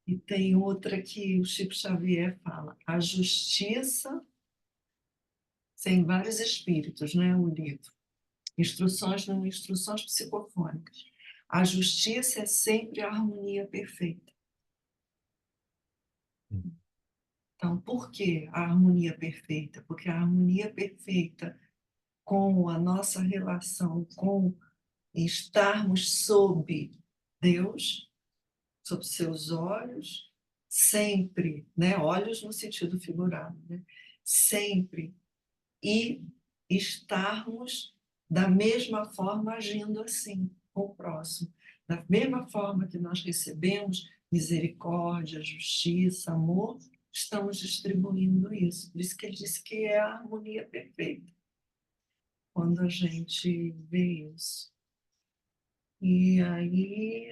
[SPEAKER 4] E tem outra que o Chico Xavier fala: a justiça, tem vários espíritos, né, o livro. Instruções psicofônicas. A justiça é sempre a harmonia perfeita. Então, por que a harmonia perfeita? Porque a harmonia perfeita com a nossa relação, com estarmos sob Deus, sob seus olhos, sempre, né? Olhos no sentido figurado, né? Sempre, e estarmos da mesma forma agindo assim com o próximo. Da mesma forma que nós recebemos misericórdia, justiça, amor, estamos distribuindo isso. Por isso que ele disse que é a harmonia perfeita, quando a gente vê isso. E aí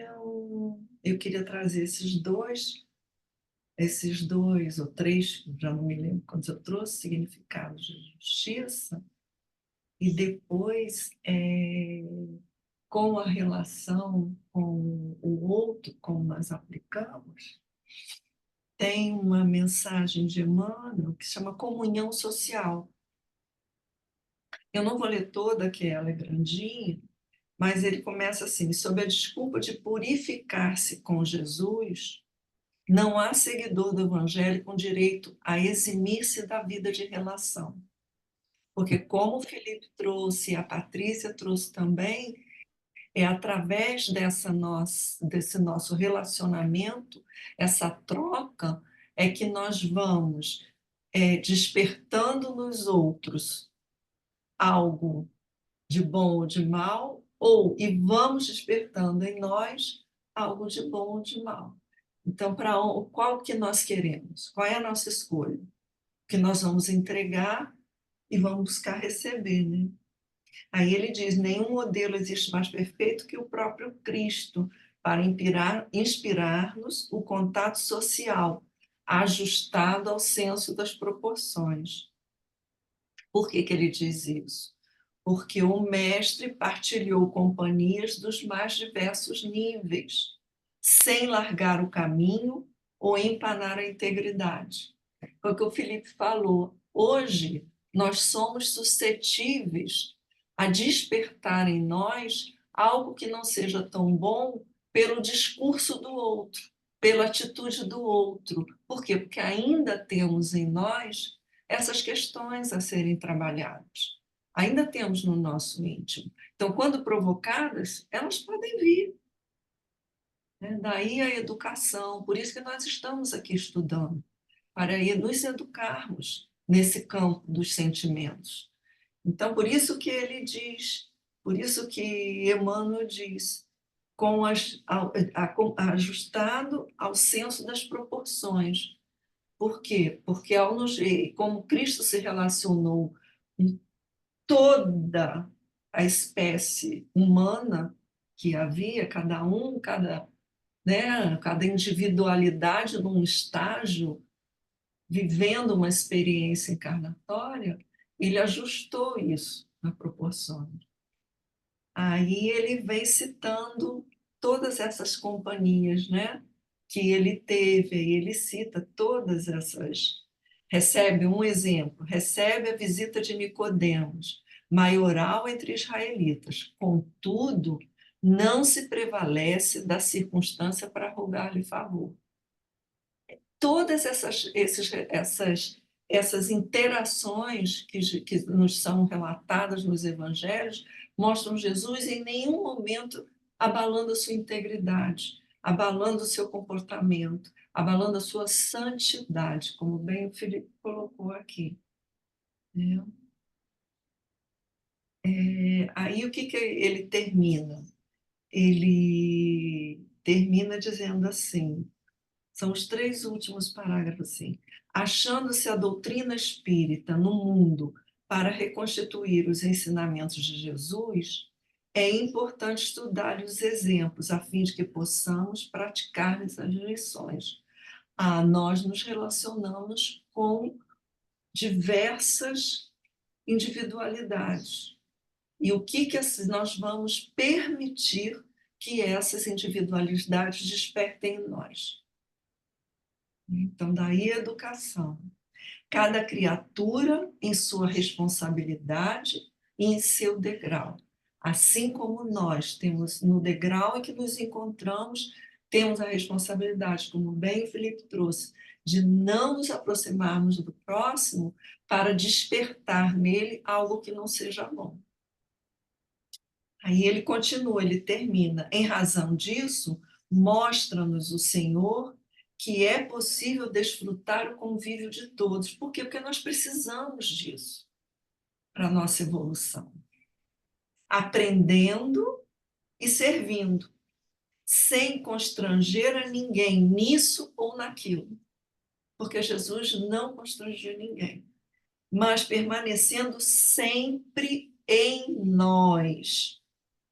[SPEAKER 4] eu queria trazer esses dois ou três, já não me lembro quando eu trouxe, significados de justiça, e depois, com a relação com o outro, como nós aplicamos, tem uma mensagem de Emmanuel que se chama Comunhão Social. Eu não vou ler toda, que ela é grandinha, mas ele começa assim: sob a desculpa de purificar-se com Jesus, não há seguidor do Evangelho com direito a eximir-se da vida de relação. Porque, como o Felipe trouxe, a Patrícia trouxe também, é através desse nosso relacionamento, essa troca, é que nós vamos despertando nos outros algo de bom ou de mal, e vamos despertando em nós algo de bom ou de mal. Então, qual que nós queremos? Qual é a nossa escolha? Que nós vamos entregar e vamos buscar receber, né? Aí ele diz: nenhum modelo existe mais perfeito que o próprio Cristo para inspirar-nos o contato social, ajustado ao senso das proporções. Por que ele diz isso? Porque o mestre partilhou companhias dos mais diversos níveis, sem largar o caminho ou empanar a integridade. Foi o que o Felipe falou. Hoje, nós somos suscetíveis a despertar em nós algo que não seja tão bom pelo discurso do outro, pela atitude do outro. Por quê? Porque ainda temos em nós essas questões a serem trabalhadas. Ainda temos no nosso íntimo. Então, quando provocadas, elas podem vir. Né? Daí a educação, por isso que nós estamos aqui estudando, para nos educarmos nesse campo dos sentimentos. Então, por isso que ele diz, por isso que Emmanuel diz, ajustado ao senso das proporções. Por quê? Porque como Cristo se relacionou com toda a espécie humana que havia, cada individualidade num estágio, vivendo uma experiência encarnatória, ele ajustou isso na proporção. Aí ele vem citando todas essas companhias, né, que ele teve, aí ele cita todas essas. Recebe um exemplo, recebe a visita de Nicodemos, maioral entre israelitas. Contudo, não se prevalece da circunstância para rogar-lhe favor. Todas essas interações que nos são relatadas nos evangelhos mostram Jesus em nenhum momento abalando a sua integridade, abalando o seu comportamento, abalando a sua santidade, como bem o Felipe colocou aqui. Aí o que ele termina? Ele termina dizendo assim, são os 3 últimos parágrafos, assim. Achando-se a doutrina espírita no mundo para reconstituir os ensinamentos de Jesus, é importante estudar os exemplos, a fim de que possamos praticar-lhes as lições. Nós nos relacionamos com diversas individualidades. E o que nós vamos permitir que essas individualidades despertem em nós? Então, daí a educação. Cada criatura em sua responsabilidade e em seu degrau. Assim como nós temos, no degrau em que nos encontramos, temos a responsabilidade, como bem o Felipe trouxe, de não nos aproximarmos do próximo para despertar nele algo que não seja bom. Aí ele continua, ele termina. Em razão disso, mostra-nos o Senhor que é possível desfrutar o convívio de todos. Por quê? Porque nós precisamos disso para a nossa evolução. Aprendendo e servindo, sem constranger a ninguém nisso ou naquilo. Porque Jesus não constrangiu ninguém, mas permanecendo sempre em nós.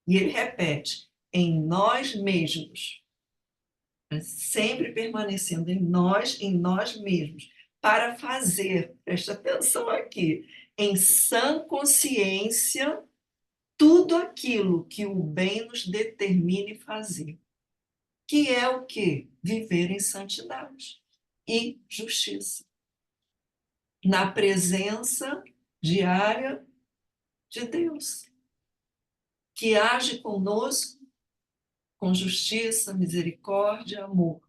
[SPEAKER 4] E ele repete, em nós mesmos. Sempre permanecendo em nós mesmos, para fazer, presta atenção aqui, em sã consciência, tudo aquilo que o bem nos determine fazer. Que é o quê? Viver em santidade e justiça. Na presença diária de Deus, que age conosco com justiça, misericórdia, amor.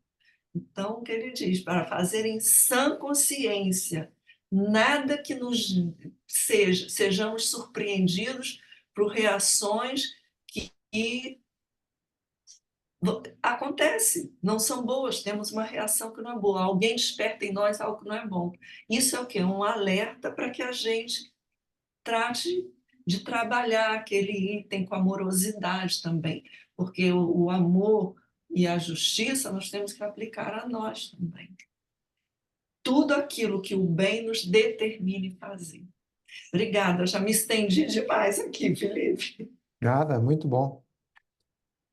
[SPEAKER 4] Então, o que ele diz? Para fazer em sã consciência, nada que nos sejamos surpreendidos por reações que acontecem, não são boas, temos uma reação que não é boa, alguém desperta em nós algo que não é bom. Isso é o quê? Um alerta para que a gente trate de trabalhar aquele item com amorosidade também, porque o amor e a justiça nós temos que aplicar a nós também. Tudo aquilo que o bem nos determine fazer. Obrigada, já me estendi demais aqui, Felipe.
[SPEAKER 1] Nada, muito bom.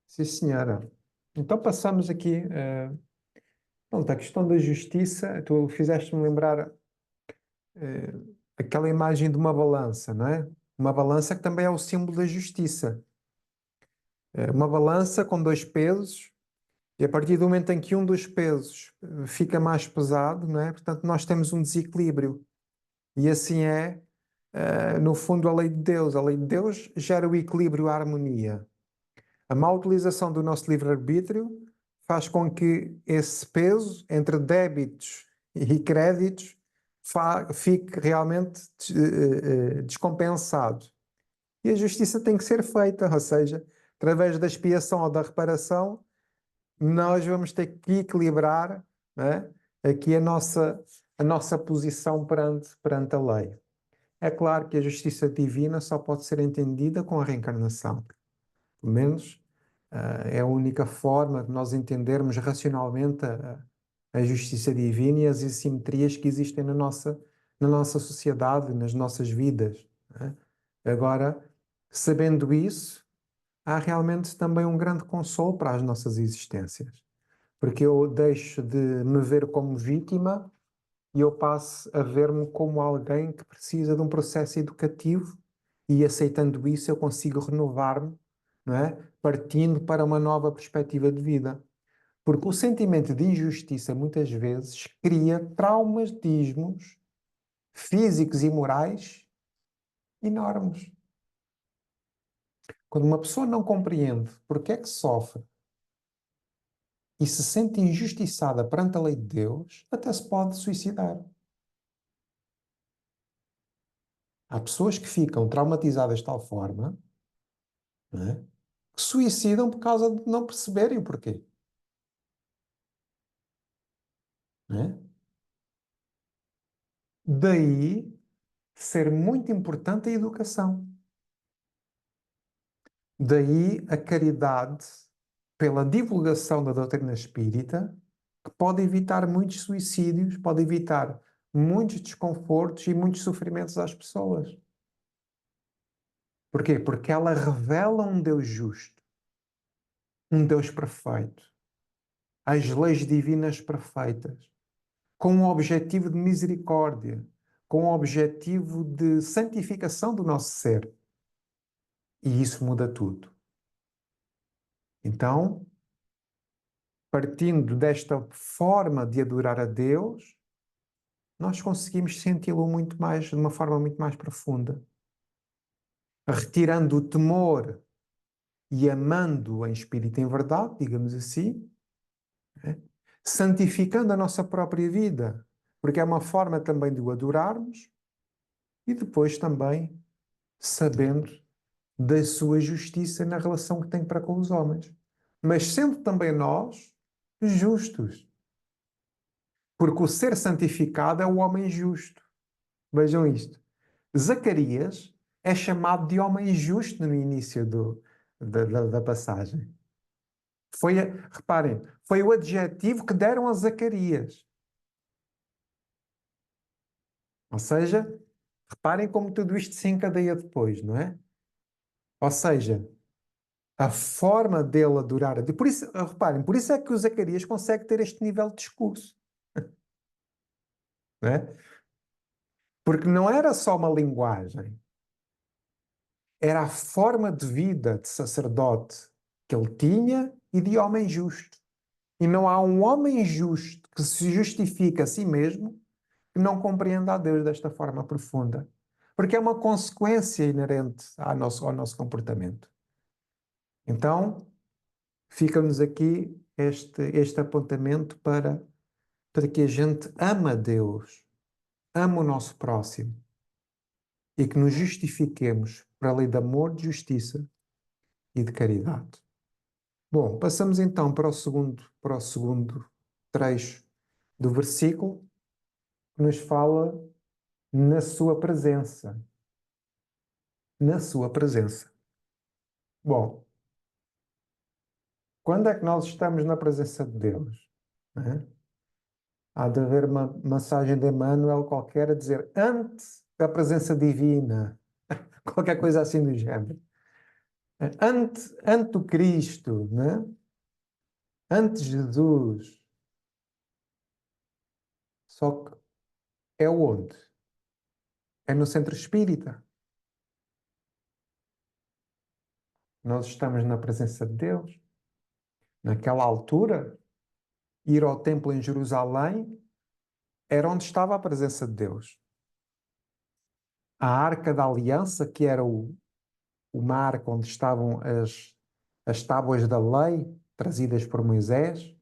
[SPEAKER 1] Sim, senhora. Então passamos aqui, pronto, a questão da justiça. Tu fizeste-me lembrar aquela imagem de uma balança, não é? Uma balança que também é o símbolo da justiça. Uma balança com 2 pesos, e a partir do momento em que um dos pesos fica mais pesado, não é? Portanto, nós temos um desequilíbrio. E assim é, no fundo, a lei de Deus. A lei de Deus gera o equilíbrio, a harmonia. A má utilização do nosso livre-arbítrio faz com que esse peso entre débitos e créditos fique realmente descompensado. E a justiça tem que ser feita, ou seja, através da expiação ou da reparação, nós vamos ter que equilibrar, não é, aqui a nossa posição perante a lei. É claro que a justiça divina só pode ser entendida com a reencarnação. Pelo menos é a única forma de nós entendermos racionalmente a justiça divina e as assimetrias que existem na nossa sociedade, nas nossas vidas, não é? Agora, sabendo isso, há realmente também um grande consolo para as nossas existências. Porque eu deixo de me ver como vítima e eu passo a ver-me como alguém que precisa de um processo educativo e aceitando isso eu consigo renovar-me, não é? Partindo para uma nova perspectiva de vida. Porque o sentimento de injustiça muitas vezes cria traumatismos físicos e morais enormes. Quando uma pessoa não compreende porque é que sofre e se sente injustiçada perante a lei de Deus, até se pode suicidar. Há pessoas que ficam traumatizadas de tal forma, não é, que suicidam por causa de não perceberem o porquê. Não é? Daí ser muito importante a educação. Daí a caridade pela divulgação da doutrina espírita, que pode evitar muitos suicídios, pode evitar muitos desconfortos e muitos sofrimentos às pessoas. Porquê? Porque ela revela um Deus justo, um Deus perfeito, as leis divinas perfeitas, com um objetivo de misericórdia, com um objetivo de santificação do nosso ser. E isso muda tudo. Então, partindo desta forma de adorar a Deus, nós conseguimos senti-lo muito mais, de uma forma muito mais profunda. Retirando o temor e amando em espírito e em verdade, digamos assim, né? Santificando a nossa própria vida, porque é uma forma também de o adorarmos e depois também sabendo da sua justiça na relação que tem para com os homens. Mas sendo também nós justos. Porque o ser santificado é o homem justo. Vejam isto. Zacarias é chamado de homem justo no início da passagem. Reparem, foi o adjetivo que deram a Zacarias. Ou seja, reparem como tudo isto se encadeia depois, não é? Ou seja, a forma dele adorar a Deus. Por isso, reparem, por isso é que o Zacarias consegue ter este nível de discurso. Não é? Porque não era só uma linguagem, era a forma de vida de sacerdote que ele tinha e de homem justo. E não há um homem justo que se justifique a si mesmo que não compreenda a Deus desta forma profunda. Porque é uma consequência inerente ao nosso comportamento. Então, fica-nos aqui este apontamento para que a gente ama Deus, ama o nosso próximo e que nos justifiquemos para a lei de amor, de justiça e de caridade. Bom, passamos então para o segundo trecho do versículo, que nos fala na sua presença. Na sua presença. Bom, quando é que nós estamos na presença de Deus? Não é? Há de haver uma mensagem de Emmanuel qualquer a dizer ante a presença divina, qualquer coisa assim do género. Ante o Cristo, né? Ante Jesus. Só que é onde? É no centro espírita. Nós estamos na presença de Deus. Naquela altura, ir ao templo em Jerusalém era onde estava a presença de Deus. A Arca da Aliança, que era uma arca onde estavam as tábuas da lei trazidas por Moisés,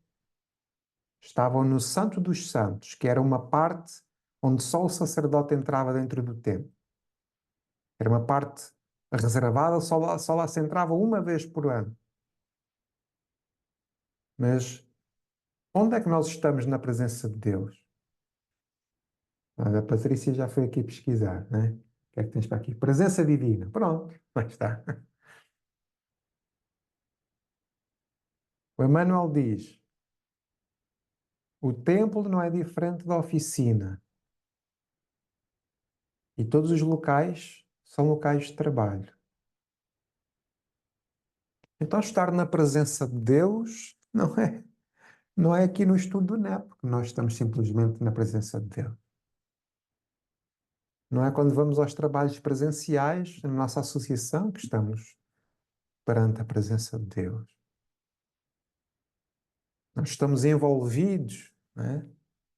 [SPEAKER 1] estavam no Santo dos Santos, que era uma parte onde só o sacerdote entrava dentro do templo. Era uma parte reservada, só lá se entrava uma vez por ano. Mas onde é que nós estamos na presença de Deus? A Patrícia já foi aqui pesquisar, né? O que é que tens para aqui? Presença divina. Pronto, lá está. O Emmanuel diz: o templo não é diferente da oficina. E todos os locais são locais de trabalho. Então, estar na presença de Deus não é aqui no estudo do NEP, que nós estamos simplesmente na presença de Deus. Não é quando vamos aos trabalhos presenciais na nossa associação que estamos perante a presença de Deus. Nós estamos envolvidos, né,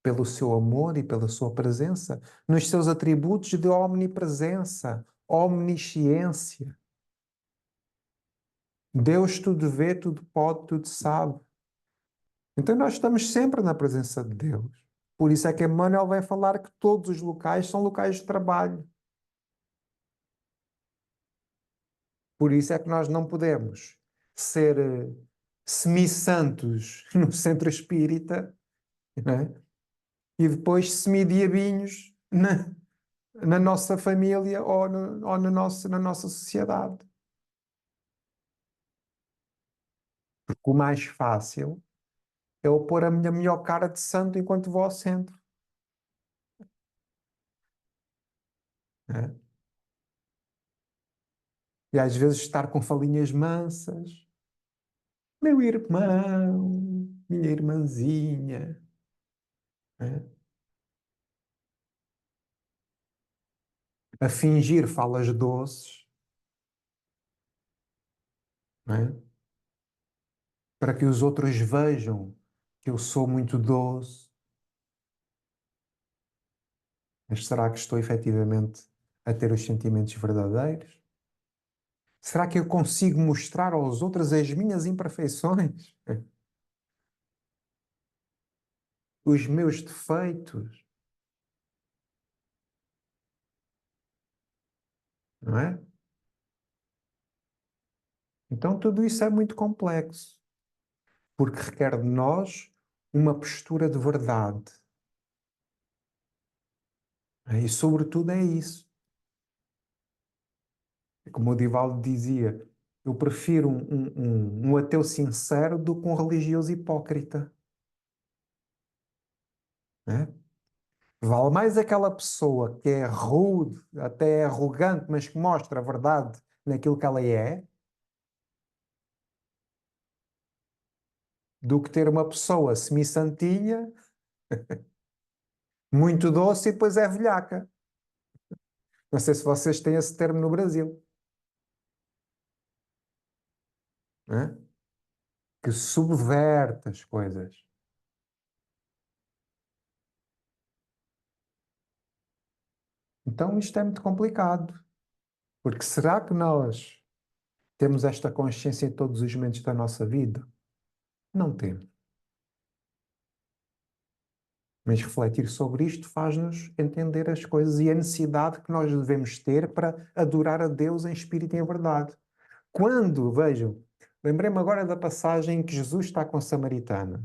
[SPEAKER 1] pelo seu amor e pela sua presença, nos seus atributos de omnipresença, omnisciência. Deus tudo vê, tudo pode, tudo sabe. Então nós estamos sempre na presença de Deus. Por isso é que Emmanuel vai falar que todos os locais são locais de trabalho. Por isso é que nós não podemos ser semi-santos no centro espírita, né? E depois semi-diabinhos na nossa família ou na nossa sociedade. Porque o mais fácil é eu pôr a minha melhor cara de santo enquanto vou ao centro, né? E às vezes estar com falinhas mansas. Meu irmão, minha irmãzinha, né? A fingir falas doces, né? Para que os outros vejam que eu sou muito doce. Mas será que estou efetivamente a ter os sentimentos verdadeiros? Será que eu consigo mostrar aos outros as minhas imperfeições? Os meus defeitos? Não é? Então tudo isso é muito complexo, porque requer de nós uma postura de verdade. E sobretudo é isso. Como o Divaldo dizia, eu prefiro um ateu sincero do que um religioso hipócrita. Né? Vale mais aquela pessoa que é rude, até arrogante, mas que mostra a verdade naquilo que ela é, do que ter uma pessoa semi-santinha, muito doce e depois é velhaca. Não sei se vocês têm esse termo no Brasil. Né? Que subverte as coisas. Então isto é muito complicado. Porque será que nós temos esta consciência em todos os momentos da nossa vida? Não temos. Mas refletir sobre isto faz-nos entender as coisas e a necessidade que nós devemos ter para adorar a Deus em espírito e em verdade. Quando, vejam, lembrei-me agora da passagem em que Jesus está com a samaritana.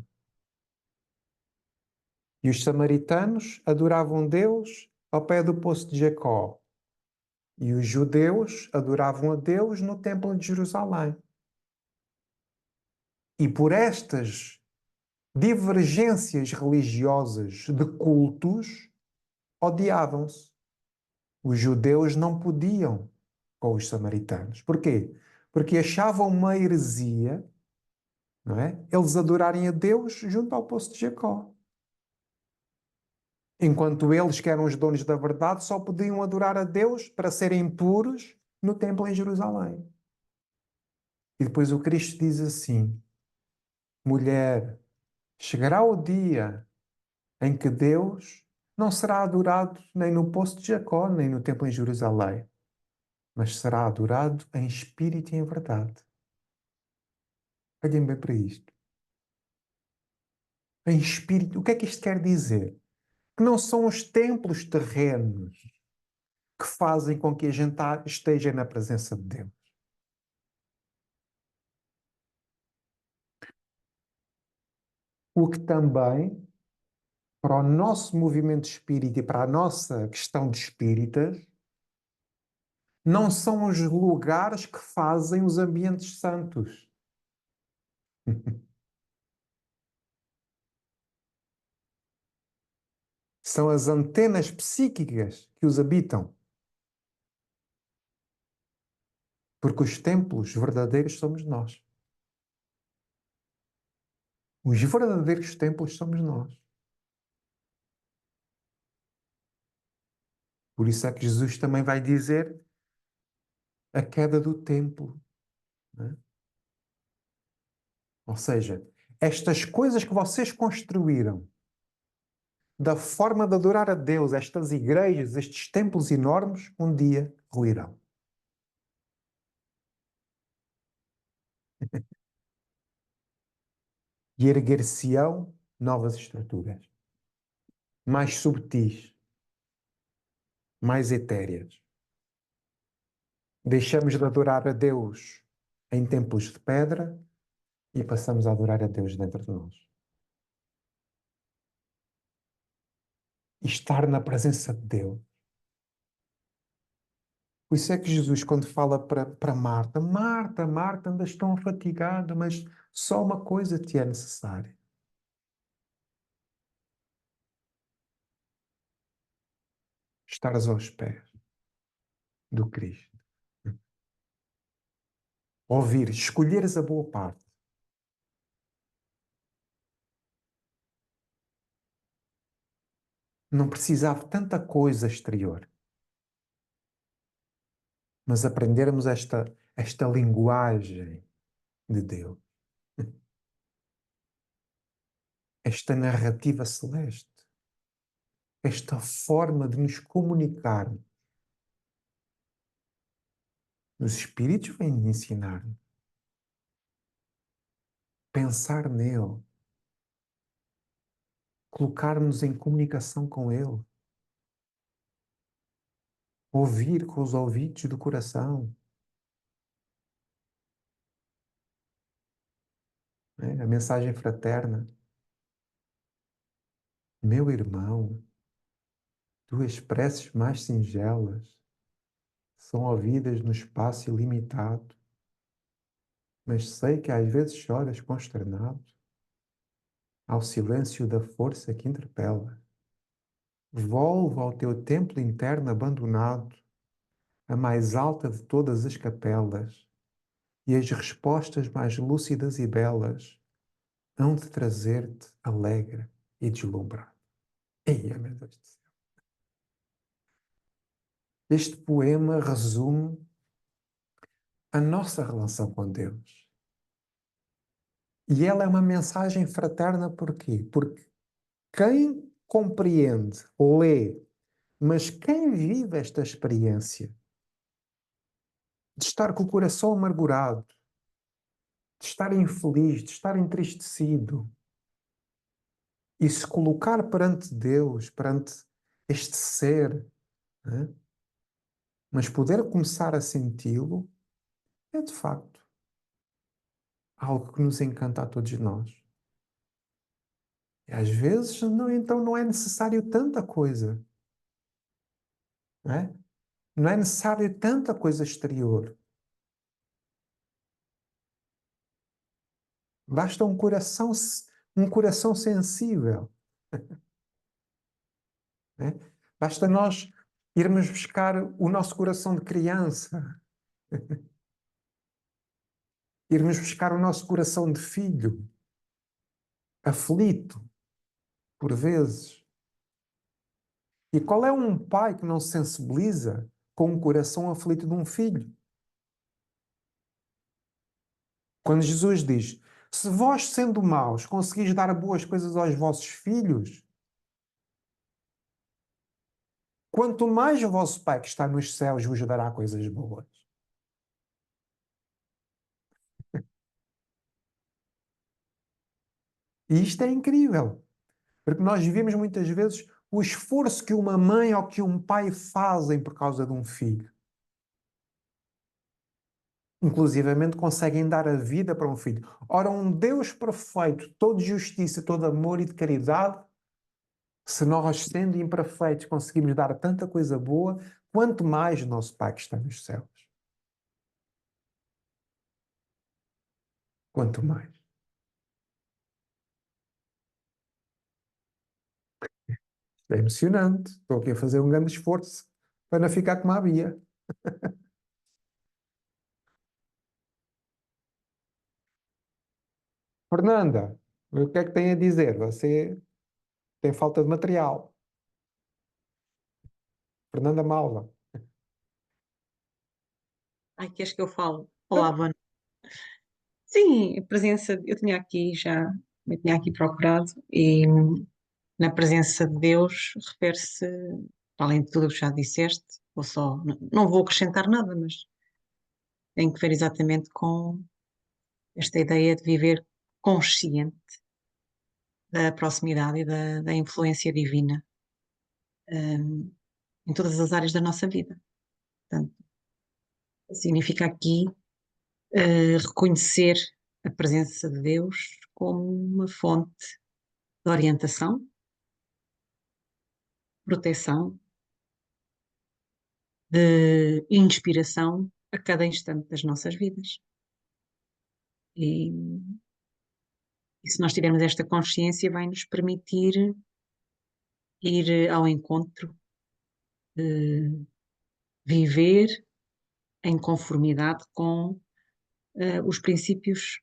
[SPEAKER 1] E os samaritanos adoravam Deus ao pé do poço de Jacó. E os judeus adoravam a Deus no templo de Jerusalém. E por estas divergências religiosas de cultos, odiavam-se. Os judeus não podiam com os samaritanos. Porquê? Porque achavam uma heresia, não é? Eles adorarem a Deus junto ao poço de Jacó. Enquanto eles, que eram os donos da verdade, só podiam adorar a Deus para serem puros no templo em Jerusalém. E depois o Cristo diz assim: mulher, chegará o dia em que Deus não será adorado nem no poço de Jacó, nem no templo em Jerusalém, mas será adorado em espírito e em verdade. Olhem bem para isto. Em espírito, o que é que isto quer dizer? que não são os templos terrenos que fazem com que a gente esteja na presença de Deus. O que também, para o nosso movimento espírita e para a nossa questão de espíritas, não são os lugares que fazem os ambientes santos. São as antenas psíquicas que os habitam. Porque os templos verdadeiros somos nós. Os verdadeiros templos somos nós. Por isso é que Jesus também vai dizer a queda do templo, né? Ou seja, estas coisas que vocês construíram, da forma de adorar a Deus, estas igrejas, estes templos enormes, um dia ruirão. E erguer-se-ão novas estruturas, mais subtis, mais etéreas. Deixamos de adorar a Deus em templos de pedra e passamos a adorar a Deus dentro de nós. E estar na presença de Deus. Por isso é que Jesus, quando fala para Marta, Marta, Marta, andas tão fatigada, mas só uma coisa te é necessária. Estares aos pés do Cristo. Ouvir, escolheres a boa parte. Não precisava tanta coisa exterior. Mas aprendermos esta linguagem de Deus. Esta narrativa celeste. Esta forma de nos comunicar. Os Espíritos vêm ensinar. Pensar nele. Colocar-nos em comunicação com ele. Ouvir com os ouvidos do coração. Né? A mensagem fraterna. Meu irmão, tuas preces mais singelas são ouvidas no espaço ilimitado, mas sei que às vezes choras consternado ao silêncio da força que interpela. Volva ao teu templo interno abandonado, a mais alta de todas as capelas, e as respostas mais lúcidas e belas hão de trazer-te alegre e deslumbrado. Eia, meu Deus do céu. Este poema resume a nossa relação com Deus. E ela é uma mensagem fraterna porquê? Porque quem compreende, lê, mas quem vive esta experiência de estar com o coração amargurado, de estar infeliz, de estar entristecido, e se colocar perante Deus, perante este ser, né? Mas poder começar a senti-lo, é de facto algo que nos encanta a todos nós. E às vezes, não, então, não é necessário tanta coisa. Não é? Não é necessário tanta coisa exterior. Basta um coração sensível. Né? Basta nós irmos buscar o nosso coração de criança, irmos buscar o nosso coração de filho, aflito, por vezes. E qual é um pai que não se sensibiliza com o coração aflito de um filho? Quando Jesus diz: se vós, sendo maus, conseguis dar boas coisas aos vossos filhos, quanto mais o vosso Pai que está nos céus vos dará coisas boas. E isto é incrível, porque nós vivemos muitas vezes o esforço que uma mãe ou que um pai fazem por causa de um filho. Inclusivamente conseguem dar a vida para um filho. Ora, um Deus perfeito, todo de justiça, todo amor e de caridade, se nós, sendo imperfeitos, conseguimos dar tanta coisa boa, quanto mais o nosso Pai que está nos céus. Quanto mais. É emocionante. Estou aqui a fazer um grande esforço para não ficar como a Bia. Fernanda, o que é que tem a dizer? Você tem falta de material. Fernanda Malva.
[SPEAKER 6] Ai, queres que eu falo? Olá, boa noite. Sim, a presença, eu tinha aqui já, eu tinha aqui procurado e na presença de Deus refere-se, além de tudo o que já disseste, ou só, não vou acrescentar nada, mas tem que ver exatamente com esta ideia de viver consciente da proximidade e da influência divina, em todas as áreas da nossa vida. Portanto, significa aqui reconhecer a presença de Deus como uma fonte de orientação, proteção, de inspiração a cada instante das nossas vidas. E, e se nós tivermos esta consciência, vai nos permitir ir ao encontro de viver em conformidade com os princípios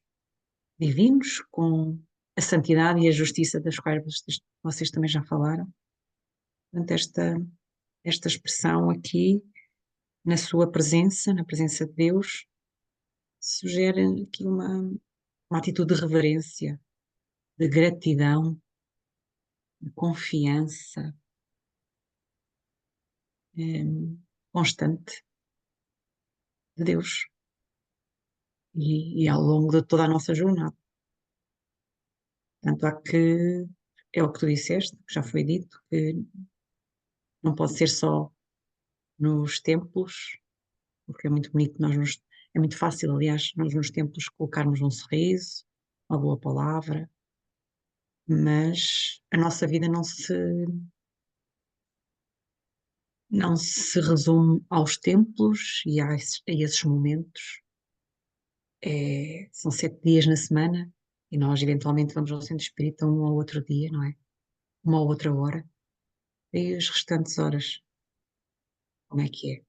[SPEAKER 6] divinos, com a santidade e a justiça das quais vocês também já falaram. Portanto, esta expressão aqui, na sua presença, na presença de Deus, sugere aqui uma atitude de reverência, de gratidão, de confiança constante de Deus e ao longo de toda a nossa jornada. Tanto há que, é o que tu disseste, que já foi dito, que não pode ser só nos templos, porque é muito bonito é muito fácil, aliás, nós nos templos colocarmos um sorriso, uma boa palavra, mas a nossa vida não se resume aos templos e a esses momentos. São 7 dias na semana e nós eventualmente vamos ao centro espírita um ou outro dia, não é? Uma ou outra hora. E as restantes horas, como é que é?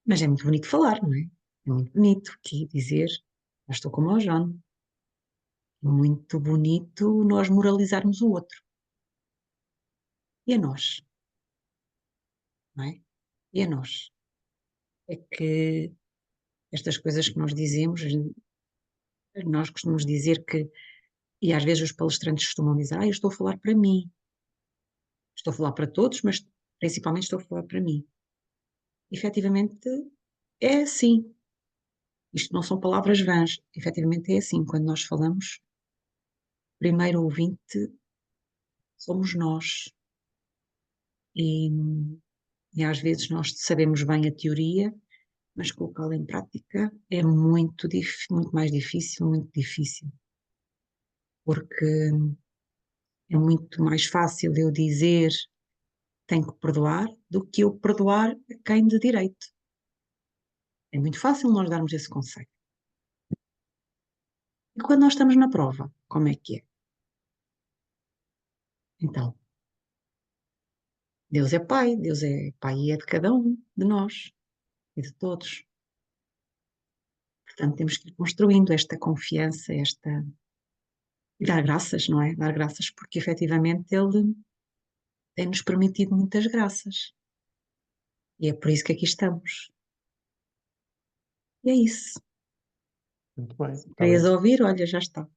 [SPEAKER 6] Mas é muito bonito falar, não é? É muito bonito aqui dizer, já estou como o João. Muito bonito nós moralizarmos o outro. E a nós, não é? E a nós? É que estas coisas que nós dizemos, nós costumamos dizer que, e às vezes os palestrantes costumam dizer, eu estou a falar para mim. Estou a falar para todos, mas principalmente estou a falar para mim. Efetivamente é assim. Isto não são palavras vãs. Efetivamente é assim. Quando nós falamos, primeiro ouvinte somos nós. E, e às vezes nós sabemos bem a teoria, mas colocá-la em prática é muito mais difícil, muito difícil. Porque é muito mais fácil eu dizer tenho que perdoar do que eu perdoar a quem de direito. É muito fácil nós darmos esse conselho. E quando nós estamos na prova, como é que é? Então, Deus é Pai e é de cada um de nós e de todos. Portanto, temos que ir construindo esta confiança, e dar graças, não é? Dar graças porque efetivamente Ele tem-nos permitido muitas graças. E é por isso que aqui estamos. E é isso.
[SPEAKER 1] Muito bem.
[SPEAKER 6] Se querias ouvir, olha, já está.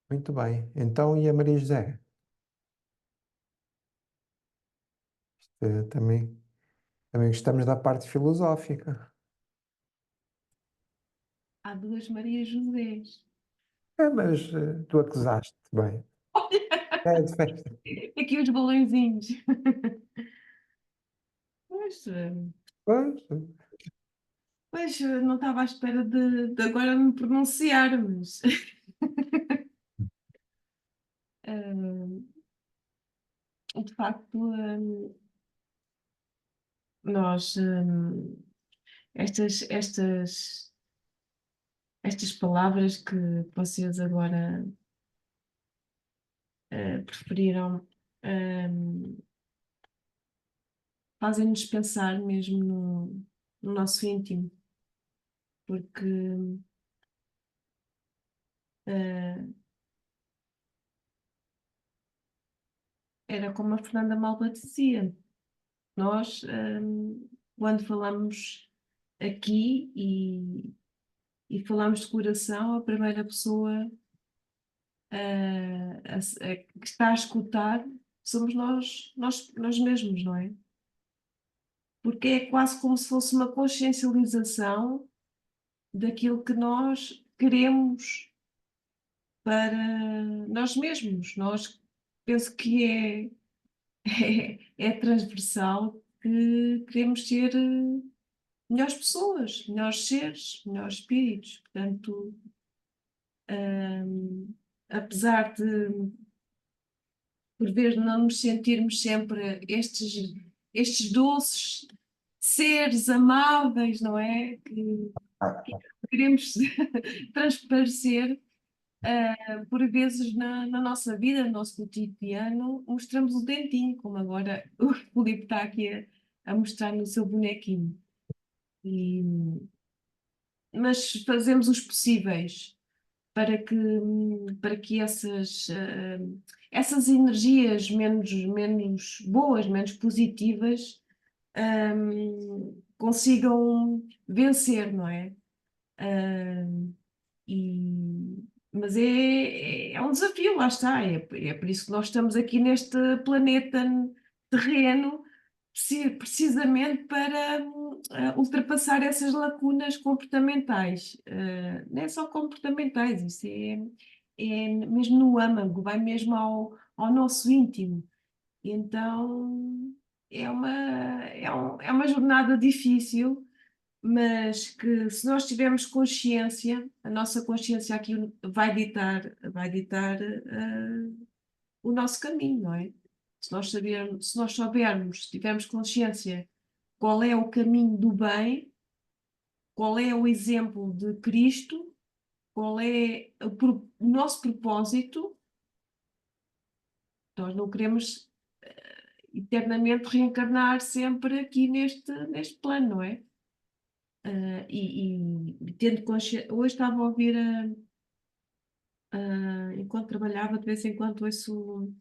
[SPEAKER 1] Muito bem. Então, e a Maria José? Também gostamos da parte filosófica.
[SPEAKER 7] Há duas Maria Josés.
[SPEAKER 1] Mas tu acusaste bem. É de festa.
[SPEAKER 7] Aqui os balõezinhos. Pois,
[SPEAKER 1] Pois,
[SPEAKER 7] pois, não estava à espera de agora me pronunciar, mas de facto, nós, estas palavras que vocês agora preferiram, fazem-nos pensar mesmo no nosso íntimo, porque era como a Fernanda Malva dizia, nós, quando falamos aqui e falamos de coração, a primeira pessoa que está a escutar somos nós mesmos, não é? Porque é quase como se fosse uma consciencialização daquilo que nós queremos para nós mesmos. Nós penso que é transversal que queremos ser melhores pessoas, melhores seres, melhores espíritos. Portanto, apesar de por vezes não nos sentirmos sempre estes doces seres amáveis, não é? Que queremos transparecer, por vezes na nossa vida, no nosso cotidiano, mostramos o dentinho, como agora o Filipe está aqui a mostrar no seu bonequinho. Mas fazemos os possíveis para que essas energias menos boas, menos positivas, consigam vencer, não é? Mas é um desafio, lá está. É por isso que nós estamos aqui neste planeta terreno, precisamente para ultrapassar essas lacunas comportamentais. Não é só comportamentais, isso é mesmo no âmago, vai mesmo ao nosso íntimo. Então é uma jornada difícil, mas que se nós tivermos consciência, a nossa consciência aqui vai ditar o nosso caminho, não é? Se nós soubermos, se tivermos consciência qual é o caminho do bem, qual é o exemplo de Cristo, qual é o nosso propósito, nós não queremos eternamente reencarnar sempre aqui neste plano, não é? E tendo consciência. Hoje estava a ouvir, enquanto trabalhava, de vez em quando ouço.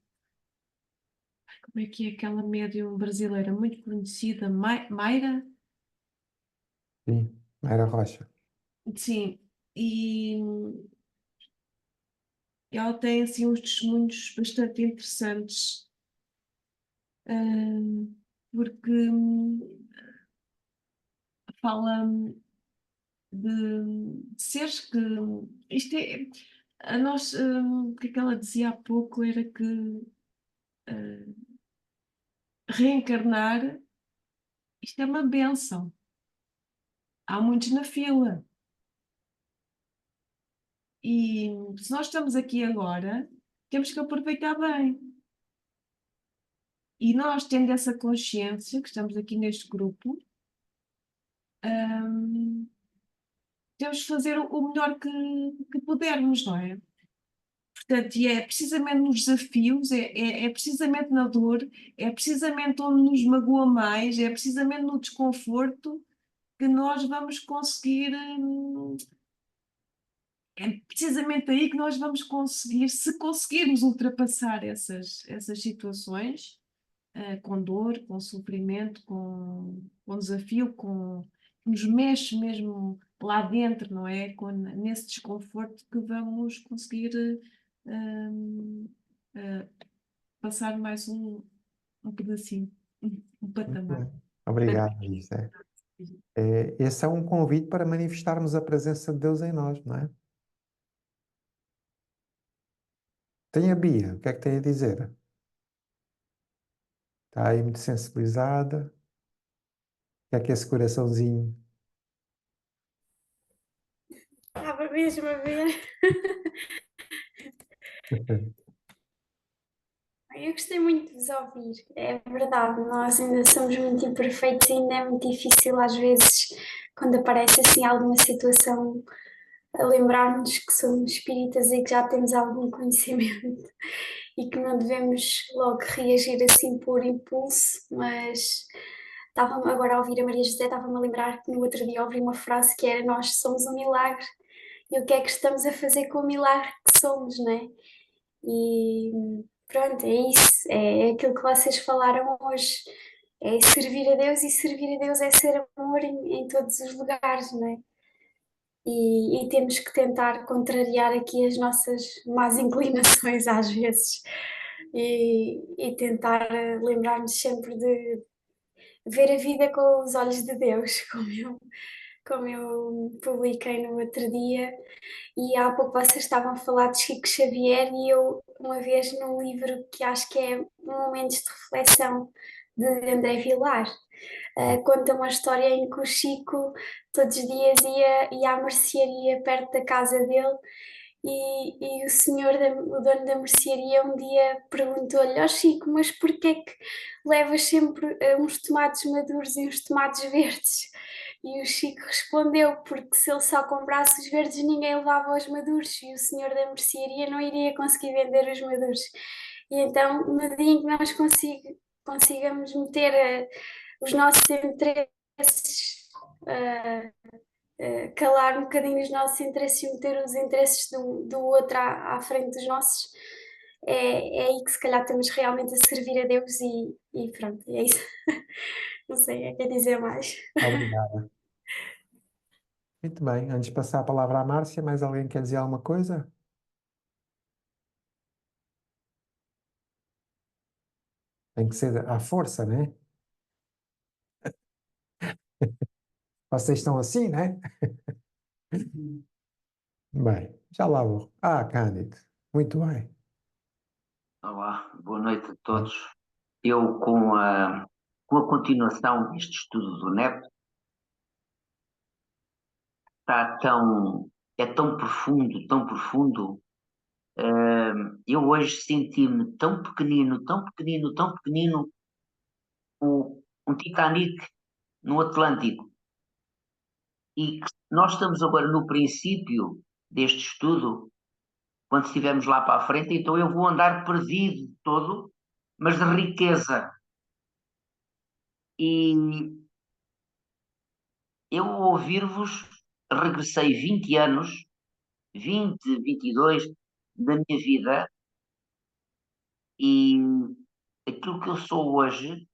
[SPEAKER 7] Como é que é aquela médium brasileira muito conhecida, Mayra?
[SPEAKER 1] sim, era Rocha.
[SPEAKER 7] Sim, e ela tem assim uns testemunhos bastante interessantes, porque fala de seres que isto é a nós, o que ela dizia há pouco era que reencarnar, isto é uma benção. Há muitos na fila. E se nós estamos aqui agora, temos que aproveitar bem. E nós, tendo essa consciência, que estamos aqui neste grupo, temos que fazer o melhor que pudermos, não é? Portanto, e é precisamente nos desafios, é precisamente na dor, é precisamente onde nos magoa mais, é precisamente no desconforto que nós vamos conseguir. É precisamente aí que nós vamos conseguir, se conseguirmos ultrapassar essas situações, com dor, com sofrimento, com desafio, que nos mexe mesmo lá dentro, não é? Nesse desconforto que vamos conseguir passar mais um pedacinho, um
[SPEAKER 1] Muito
[SPEAKER 7] patamar.
[SPEAKER 1] bem. Obrigado, Isa. Esse é um convite para manifestarmos a presença de Deus em nós, não é? Tem a Bia, o que é que tem a dizer? Está aí muito sensibilizada. O que é esse coraçãozinho?
[SPEAKER 8] Estava mesmo a ver. Eu gostei muito de vos ouvir, é verdade, nós ainda somos muito imperfeitos e ainda é muito difícil às vezes, quando aparece assim alguma situação, a lembrar-nos que somos espíritas e que já temos algum conhecimento e que não devemos logo reagir assim por impulso, mas estava agora a ouvir a Maria José, estava-me a lembrar que no outro dia ouvi uma frase que era: nós somos um milagre, e o que é que estamos a fazer com o milagre que somos, não é? E pronto, é isso, é aquilo que vocês falaram hoje, é servir a Deus, e servir a Deus é ser amor em todos os lugares, não é? E temos que tentar contrariar aqui as nossas más inclinações às vezes e tentar lembrar-nos sempre de ver a vida com os olhos de Deus, como eu publiquei no outro dia. E há pouco vocês estavam a falar de Chico Xavier, e eu, uma vez, num livro que acho que é Momentos de Reflexão, de André Vilar, conta uma história em que o Chico todos os dias ia à mercearia perto da casa dele, e o senhor, o dono da mercearia, um dia perguntou-lhe: ó Chico, mas porquê que levas sempre uns tomates maduros e uns tomates verdes? E o Chico respondeu: porque se ele só comprasse os verdes, ninguém levava os maduros, e o senhor da mercearia não iria conseguir vender os maduros. E então, no dia em que nós consigamos meter os nossos interesses, calar um bocadinho os nossos interesses e meter os interesses do outro à frente dos nossos, é aí que se calhar estamos realmente a servir a Deus, e pronto, é isso. Não sei, o que é dizer mais.
[SPEAKER 1] Obrigado. Muito bem, antes de passar a palavra à Márcia, mais alguém quer dizer alguma coisa? Tem que ser à força, né? Vocês estão assim, né? Bem, já lá vou. Ah, Cândido, muito bem.
[SPEAKER 9] Olá, boa noite a todos. Eu, com a continuação deste estudo do NEP, é tão profundo. Eu hoje senti-me tão pequenino, tão pequenino, tão pequenino, um Titanic no Atlântico. E que nós estamos agora no princípio deste estudo, quando estivermos lá para a frente, então eu vou andar perdido todo, mas de riqueza. E eu, ao ouvir-vos, regressei 20 anos, 20, 22 da minha vida, e aquilo que eu sou hoje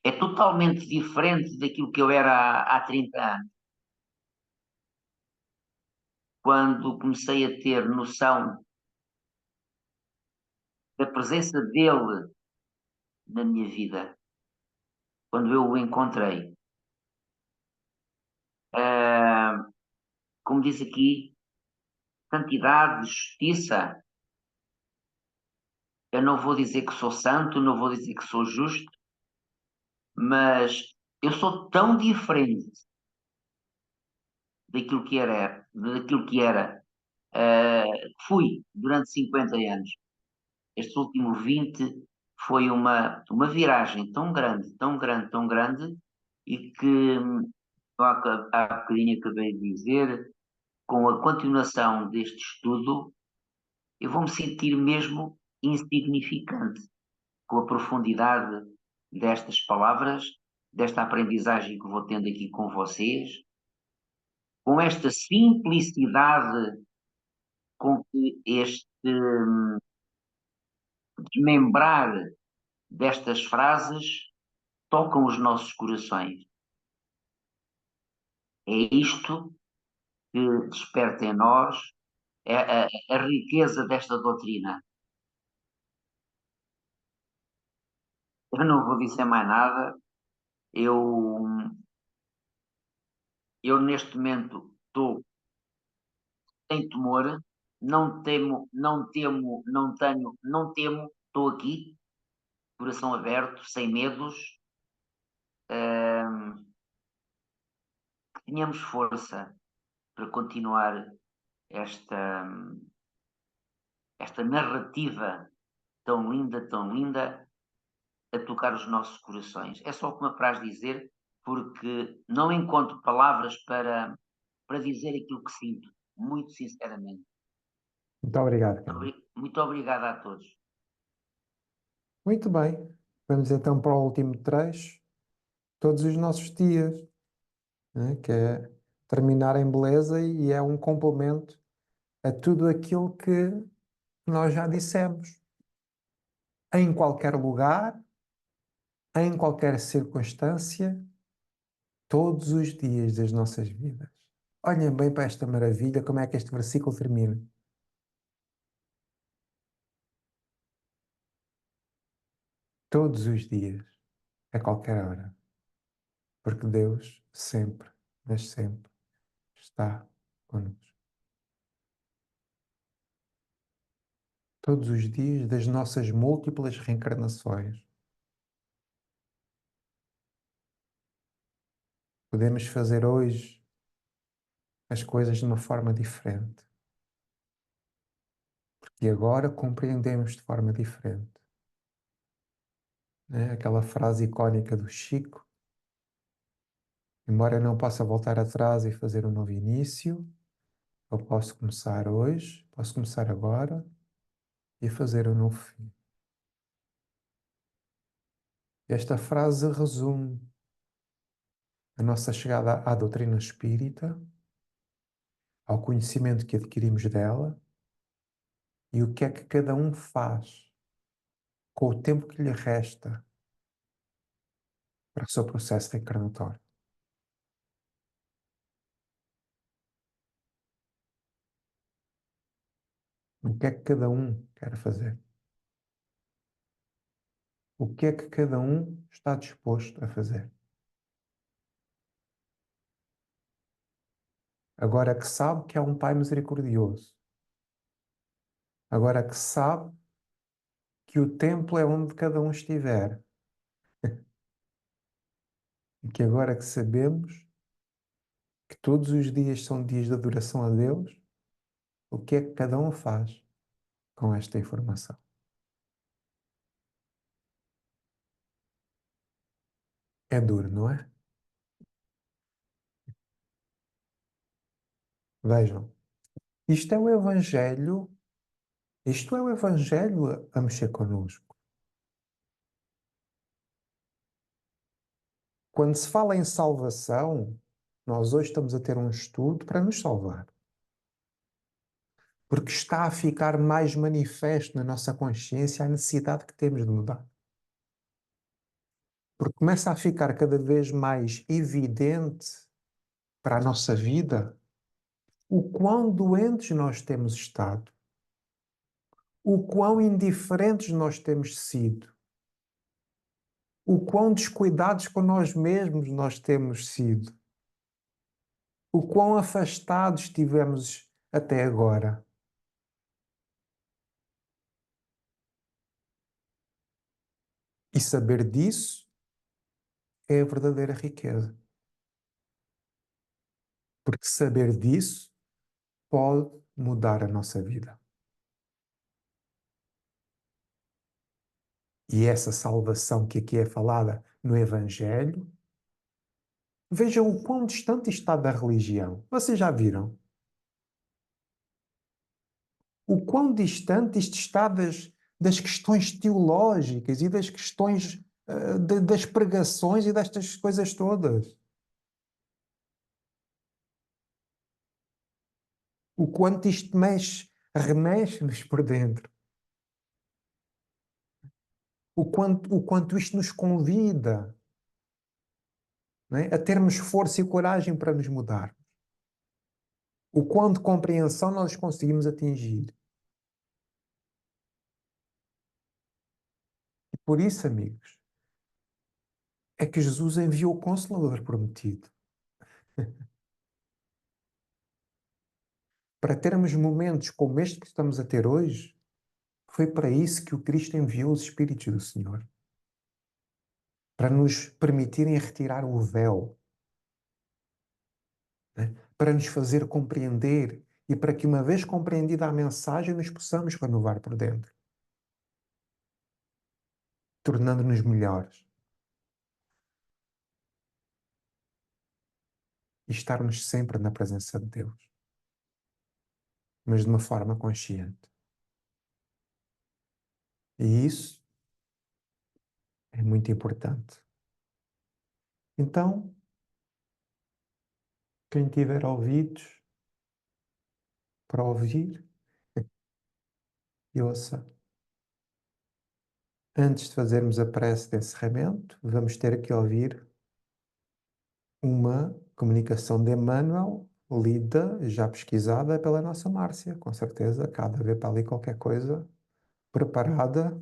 [SPEAKER 9] é totalmente diferente daquilo que eu era há 30 anos. Quando comecei a ter noção da presença dele na minha vida, quando eu o encontrei. Como diz aqui, santidade, justiça. Eu não vou dizer que sou santo, não vou dizer que sou justo, mas eu sou tão diferente daquilo que fui durante 50 anos. Este último 20 foi uma viragem tão grande, tão grande, tão grande, e que há bocadinho acabei de dizer, com a continuação deste estudo, eu vou me sentir mesmo insignificante com a profundidade destas palavras, desta aprendizagem que vou tendo aqui com vocês, com esta simplicidade com que este desmembrar destas frases tocam os nossos corações. É isto que desperta em nós a riqueza desta doutrina. Eu não vou dizer mais nada. Eu neste momento estou sem temor, não temo, não temo, não tenho, não temo, estou aqui, coração aberto, sem medos, que tenhamos força para continuar esta, esta narrativa tão linda, a tocar os nossos corações. É só o que me apraz dizer, porque não encontro palavras para dizer aquilo que sinto, muito sinceramente.
[SPEAKER 1] Muito obrigado, Camilo.
[SPEAKER 9] Muito obrigado a todos.
[SPEAKER 1] Muito bem. Vamos então para o último trecho. Todos os nossos dias, né? Que é terminar em beleza e é um complemento a tudo aquilo que nós já dissemos. Em qualquer lugar, em qualquer circunstância, todos os dias das nossas vidas. Olhem bem para esta maravilha, como é que este versículo termina. Todos os dias, a qualquer hora. Porque Deus sempre, mas sempre, está connosco. Todos os dias das nossas múltiplas reencarnações. Podemos fazer hoje as coisas de uma forma diferente. Porque agora compreendemos de forma diferente. Né? Aquela frase icónica do Chico: embora eu não possa voltar atrás e fazer um novo início, eu posso começar hoje, posso começar agora e fazer um novo fim. Esta frase resume a nossa chegada à doutrina espírita, ao conhecimento que adquirimos dela e o que é que cada um faz com o tempo que lhe resta para o seu processo reencarnatório. O que é que cada um quer fazer? O que é que cada um está disposto a fazer? Agora que sabe que é um Pai misericordioso, agora que sabe que o templo é onde cada um estiver, e que agora que sabemos que todos os dias são dias de adoração a Deus, o que é que cada um faz com esta informação? É duro, não é? Vejam, isto é o Evangelho, isto é o Evangelho a mexer connosco. Quando se fala em salvação, nós hoje estamos a ter um estudo para nos salvar. Porque está a ficar mais manifesto na nossa consciência a necessidade que temos de mudar. Porque começa a ficar cada vez mais evidente para a nossa vida o quão doentes nós temos estado, o quão indiferentes nós temos sido, o quão descuidados com nós mesmos nós temos sido, o quão afastados estivemos até agora. E saber disso é a verdadeira riqueza. Porque saber disso pode mudar a nossa vida. E essa salvação que aqui é falada no Evangelho, vejam o quão distante está da religião. Vocês já viram? O quão distante isto está das questões teológicas e das questões das pregações e destas coisas todas. O quanto isto remexe-nos por dentro. O quanto isto nos convida, não é, a termos força e coragem para nos mudar. O quanto de compreensão nós conseguimos atingir. E por isso, amigos, é que Jesus enviou o Consolador prometido. para termos momentos como este que estamos a ter hoje, foi para isso que o Cristo enviou os Espíritos do Senhor. Para nos permitirem retirar o véu, né? Para nos fazer compreender e para que, uma vez compreendida a mensagem, nos possamos renovar por dentro, tornando-nos melhores e estarmos sempre na presença de Deus, mas de uma forma consciente. E isso é muito importante. Então, quem tiver ouvidos para ouvir, ouça. Antes de fazermos a prece de encerramento, vamos ter que ouvir uma comunicação de Emmanuel, lida, já pesquisada pela nossa Márcia, com certeza, cada vez para ali qualquer coisa preparada.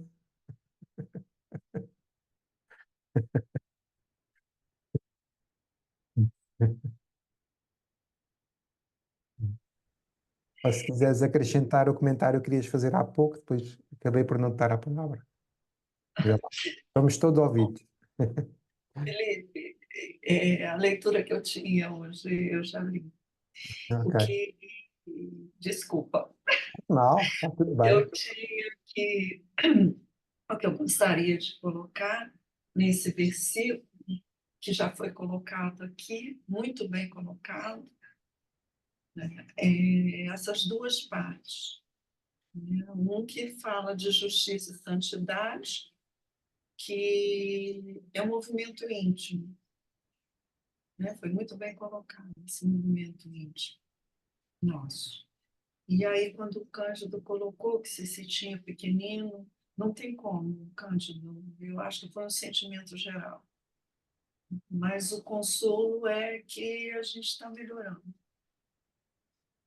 [SPEAKER 1] Ou se quiseres acrescentar o comentário que querias fazer há pouco, depois acabei por não te dar a palavra. Já vamos todos ouvidos.
[SPEAKER 4] Felipe, a leitura que eu tinha hoje, eu já li. O
[SPEAKER 1] Ok.
[SPEAKER 4] que, desculpa,
[SPEAKER 1] Não, está tudo bem.
[SPEAKER 4] eu tinha que, o que eu gostaria de colocar nesse versículo, que já foi colocado aqui, muito bem colocado, né? Essas duas partes, né? Um que fala de justiça e santidade, que é um movimento íntimo, né? Foi muito bem colocado esse movimento íntimo nosso. E aí, quando o Cândido colocou que se sentia pequenino, não tem como, Cândido, eu acho que foi um sentimento geral. Mas o consolo é que a gente está melhorando,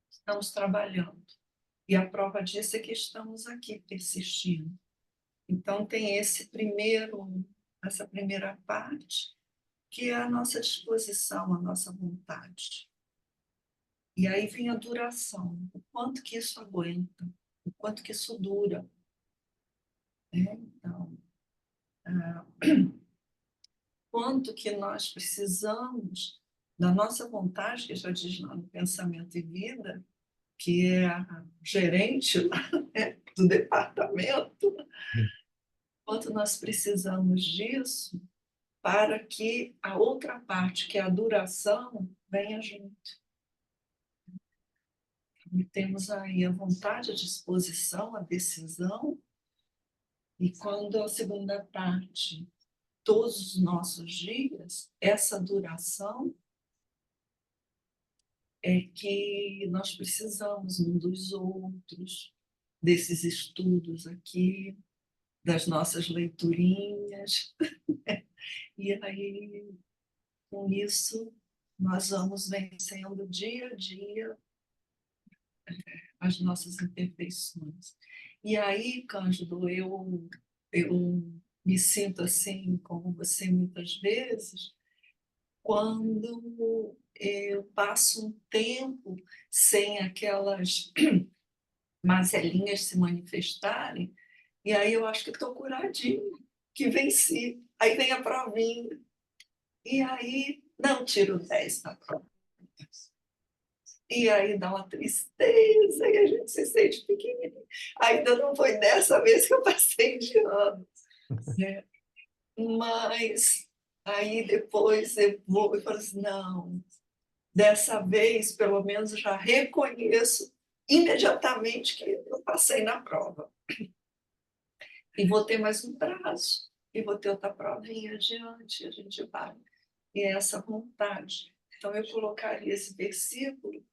[SPEAKER 4] estamos trabalhando. E a prova disso é que estamos aqui persistindo. Então, tem essa primeira parte, que é a nossa disposição, a nossa vontade. E aí vem a duração, o quanto que isso aguenta, o quanto que isso dura. Então, quanto que nós precisamos da nossa vontade, que já diz lá no Pensamento e Vida, que é a gerente lá, né, do departamento, quanto nós precisamos disso para que a outra parte, que é a duração, venha junto. E temos aí a vontade, a disposição, a decisão, e quando a segunda parte, todos os nossos dias, essa duração é que nós precisamos um dos outros, desses estudos aqui, das nossas leiturinhas. E aí, com isso, nós vamos vencendo dia a dia as nossas imperfeições. E aí, Cândido, eu me sinto assim, como você muitas vezes, quando eu passo um tempo sem aquelas mazelinhas se manifestarem, e aí eu acho que estou curadinha, que venci. Aí vem a provinha, e aí não tiro 10 na prova. E aí dá uma tristeza, e a gente se sente pequenininho. Ainda não foi dessa vez que eu passei de ano, né? Mas aí depois eu vou e falo assim, não, dessa vez, pelo menos, eu já reconheço imediatamente que eu passei na prova. E vou ter mais um prazo, e vou ter outra provinha adiante, a gente vai. E é essa vontade. Então, eu colocaria esse versículo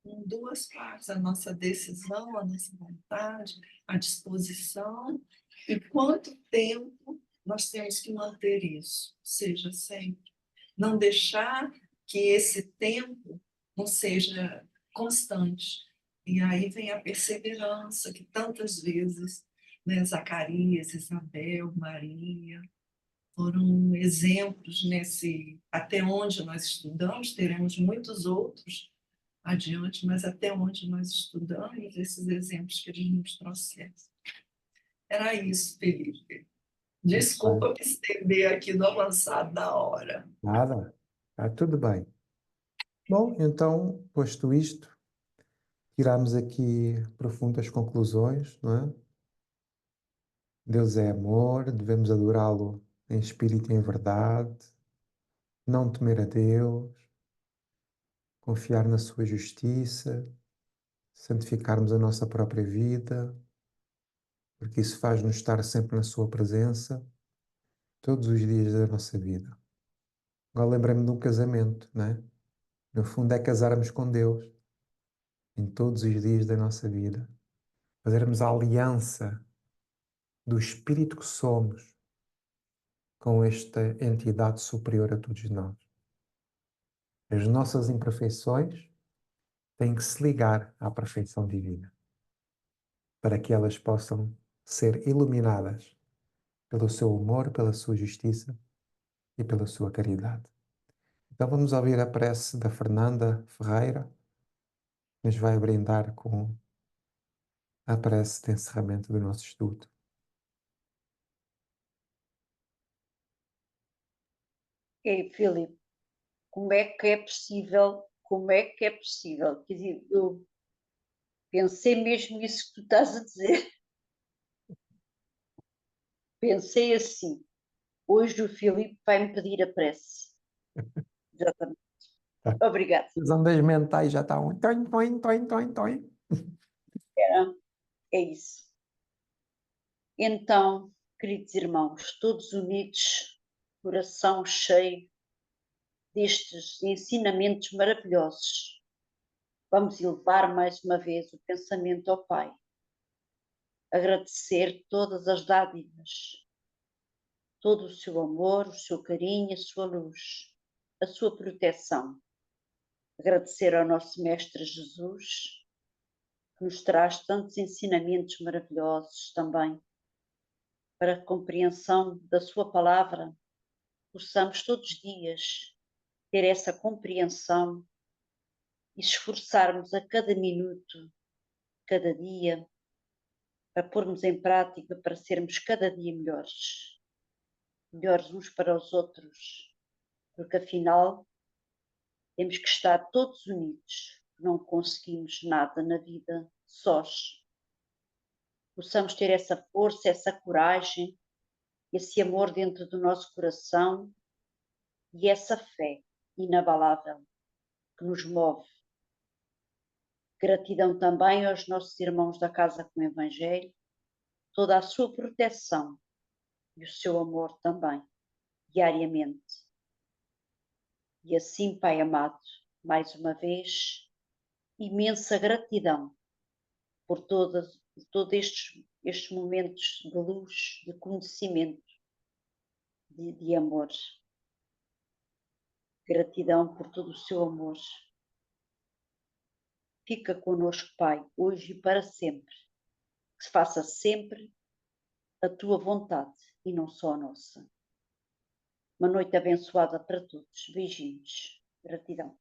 [SPEAKER 4] em duas partes: a nossa decisão, a nossa vontade, a disposição, e quanto tempo nós temos que manter isso, seja sempre. Não deixar que esse tempo não seja constante. E aí vem a perseverança, que tantas vezes, né, Zacarias, Isabel, Maria, foram exemplos nesse, até onde nós estudamos, teremos muitos outros adiante, mas até onde nós estudamos esses exemplos que eles nos trouxeram. Era isso, Felipe. Desculpa me estender aqui no avançado da hora.
[SPEAKER 1] Nada, está tudo bem. Bom, então, posto isto, tiramos aqui profundas conclusões, não é? Deus é amor, devemos adorá-lo em espírito e em verdade, não temer a Deus, confiar na sua justiça, santificarmos a nossa própria vida, porque isso faz-nos estar sempre na sua presença, todos os dias da nossa vida. Agora lembrei-me de um casamento, não é? No fundo é casarmos com Deus em todos os dias da nossa vida, fazermos a aliança do espírito que somos com esta entidade superior a todos nós. As nossas imperfeições têm que se ligar à perfeição divina, para que elas possam ser iluminadas pelo seu amor, pela sua justiça e pela sua caridade. Então vamos ouvir a prece da Fernanda Ferreira, que nos vai brindar com a prece de encerramento do nosso estudo.
[SPEAKER 2] Ei, Filipe, como é que é possível? Como é que é possível? Quer dizer, eu pensei mesmo nisso que tu estás a dizer. Pensei assim, hoje o Filipe vai-me pedir a prece. Exatamente. Obrigada.
[SPEAKER 1] As ondas mentais já estão... Toin, toin, toin, toin, toin.
[SPEAKER 2] É isso. Então, queridos irmãos, todos unidos, coração cheio destes ensinamentos maravilhosos, vamos elevar mais uma vez o pensamento ao Pai, agradecer todas as dádivas, todo o seu amor, o seu carinho, a sua luz, a sua proteção. Agradecer ao nosso Mestre Jesus, que nos traz tantos ensinamentos maravilhosos também, para a compreensão da sua palavra, possamos todos os dias ter essa compreensão e esforçarmos a cada minuto, cada dia, para pormos em prática, para sermos cada dia melhores, melhores uns para os outros, porque afinal temos que estar todos unidos, não conseguimos nada na vida sós. Possamos ter essa força, essa coragem, esse amor dentro do nosso coração e essa fé inabalável que nos move. Gratidão também aos nossos irmãos da Casa com o Evangelho, toda a sua proteção e o seu amor também, diariamente. E assim, Pai amado, mais uma vez, imensa gratidão por todos estes momentos de luz, de conhecimento, de amor. Gratidão por todo o seu amor. Fica conosco, Pai, hoje e para sempre. Que se faça sempre a tua vontade e não só a nossa. Uma noite abençoada para todos. Beijinhos. Gratidão.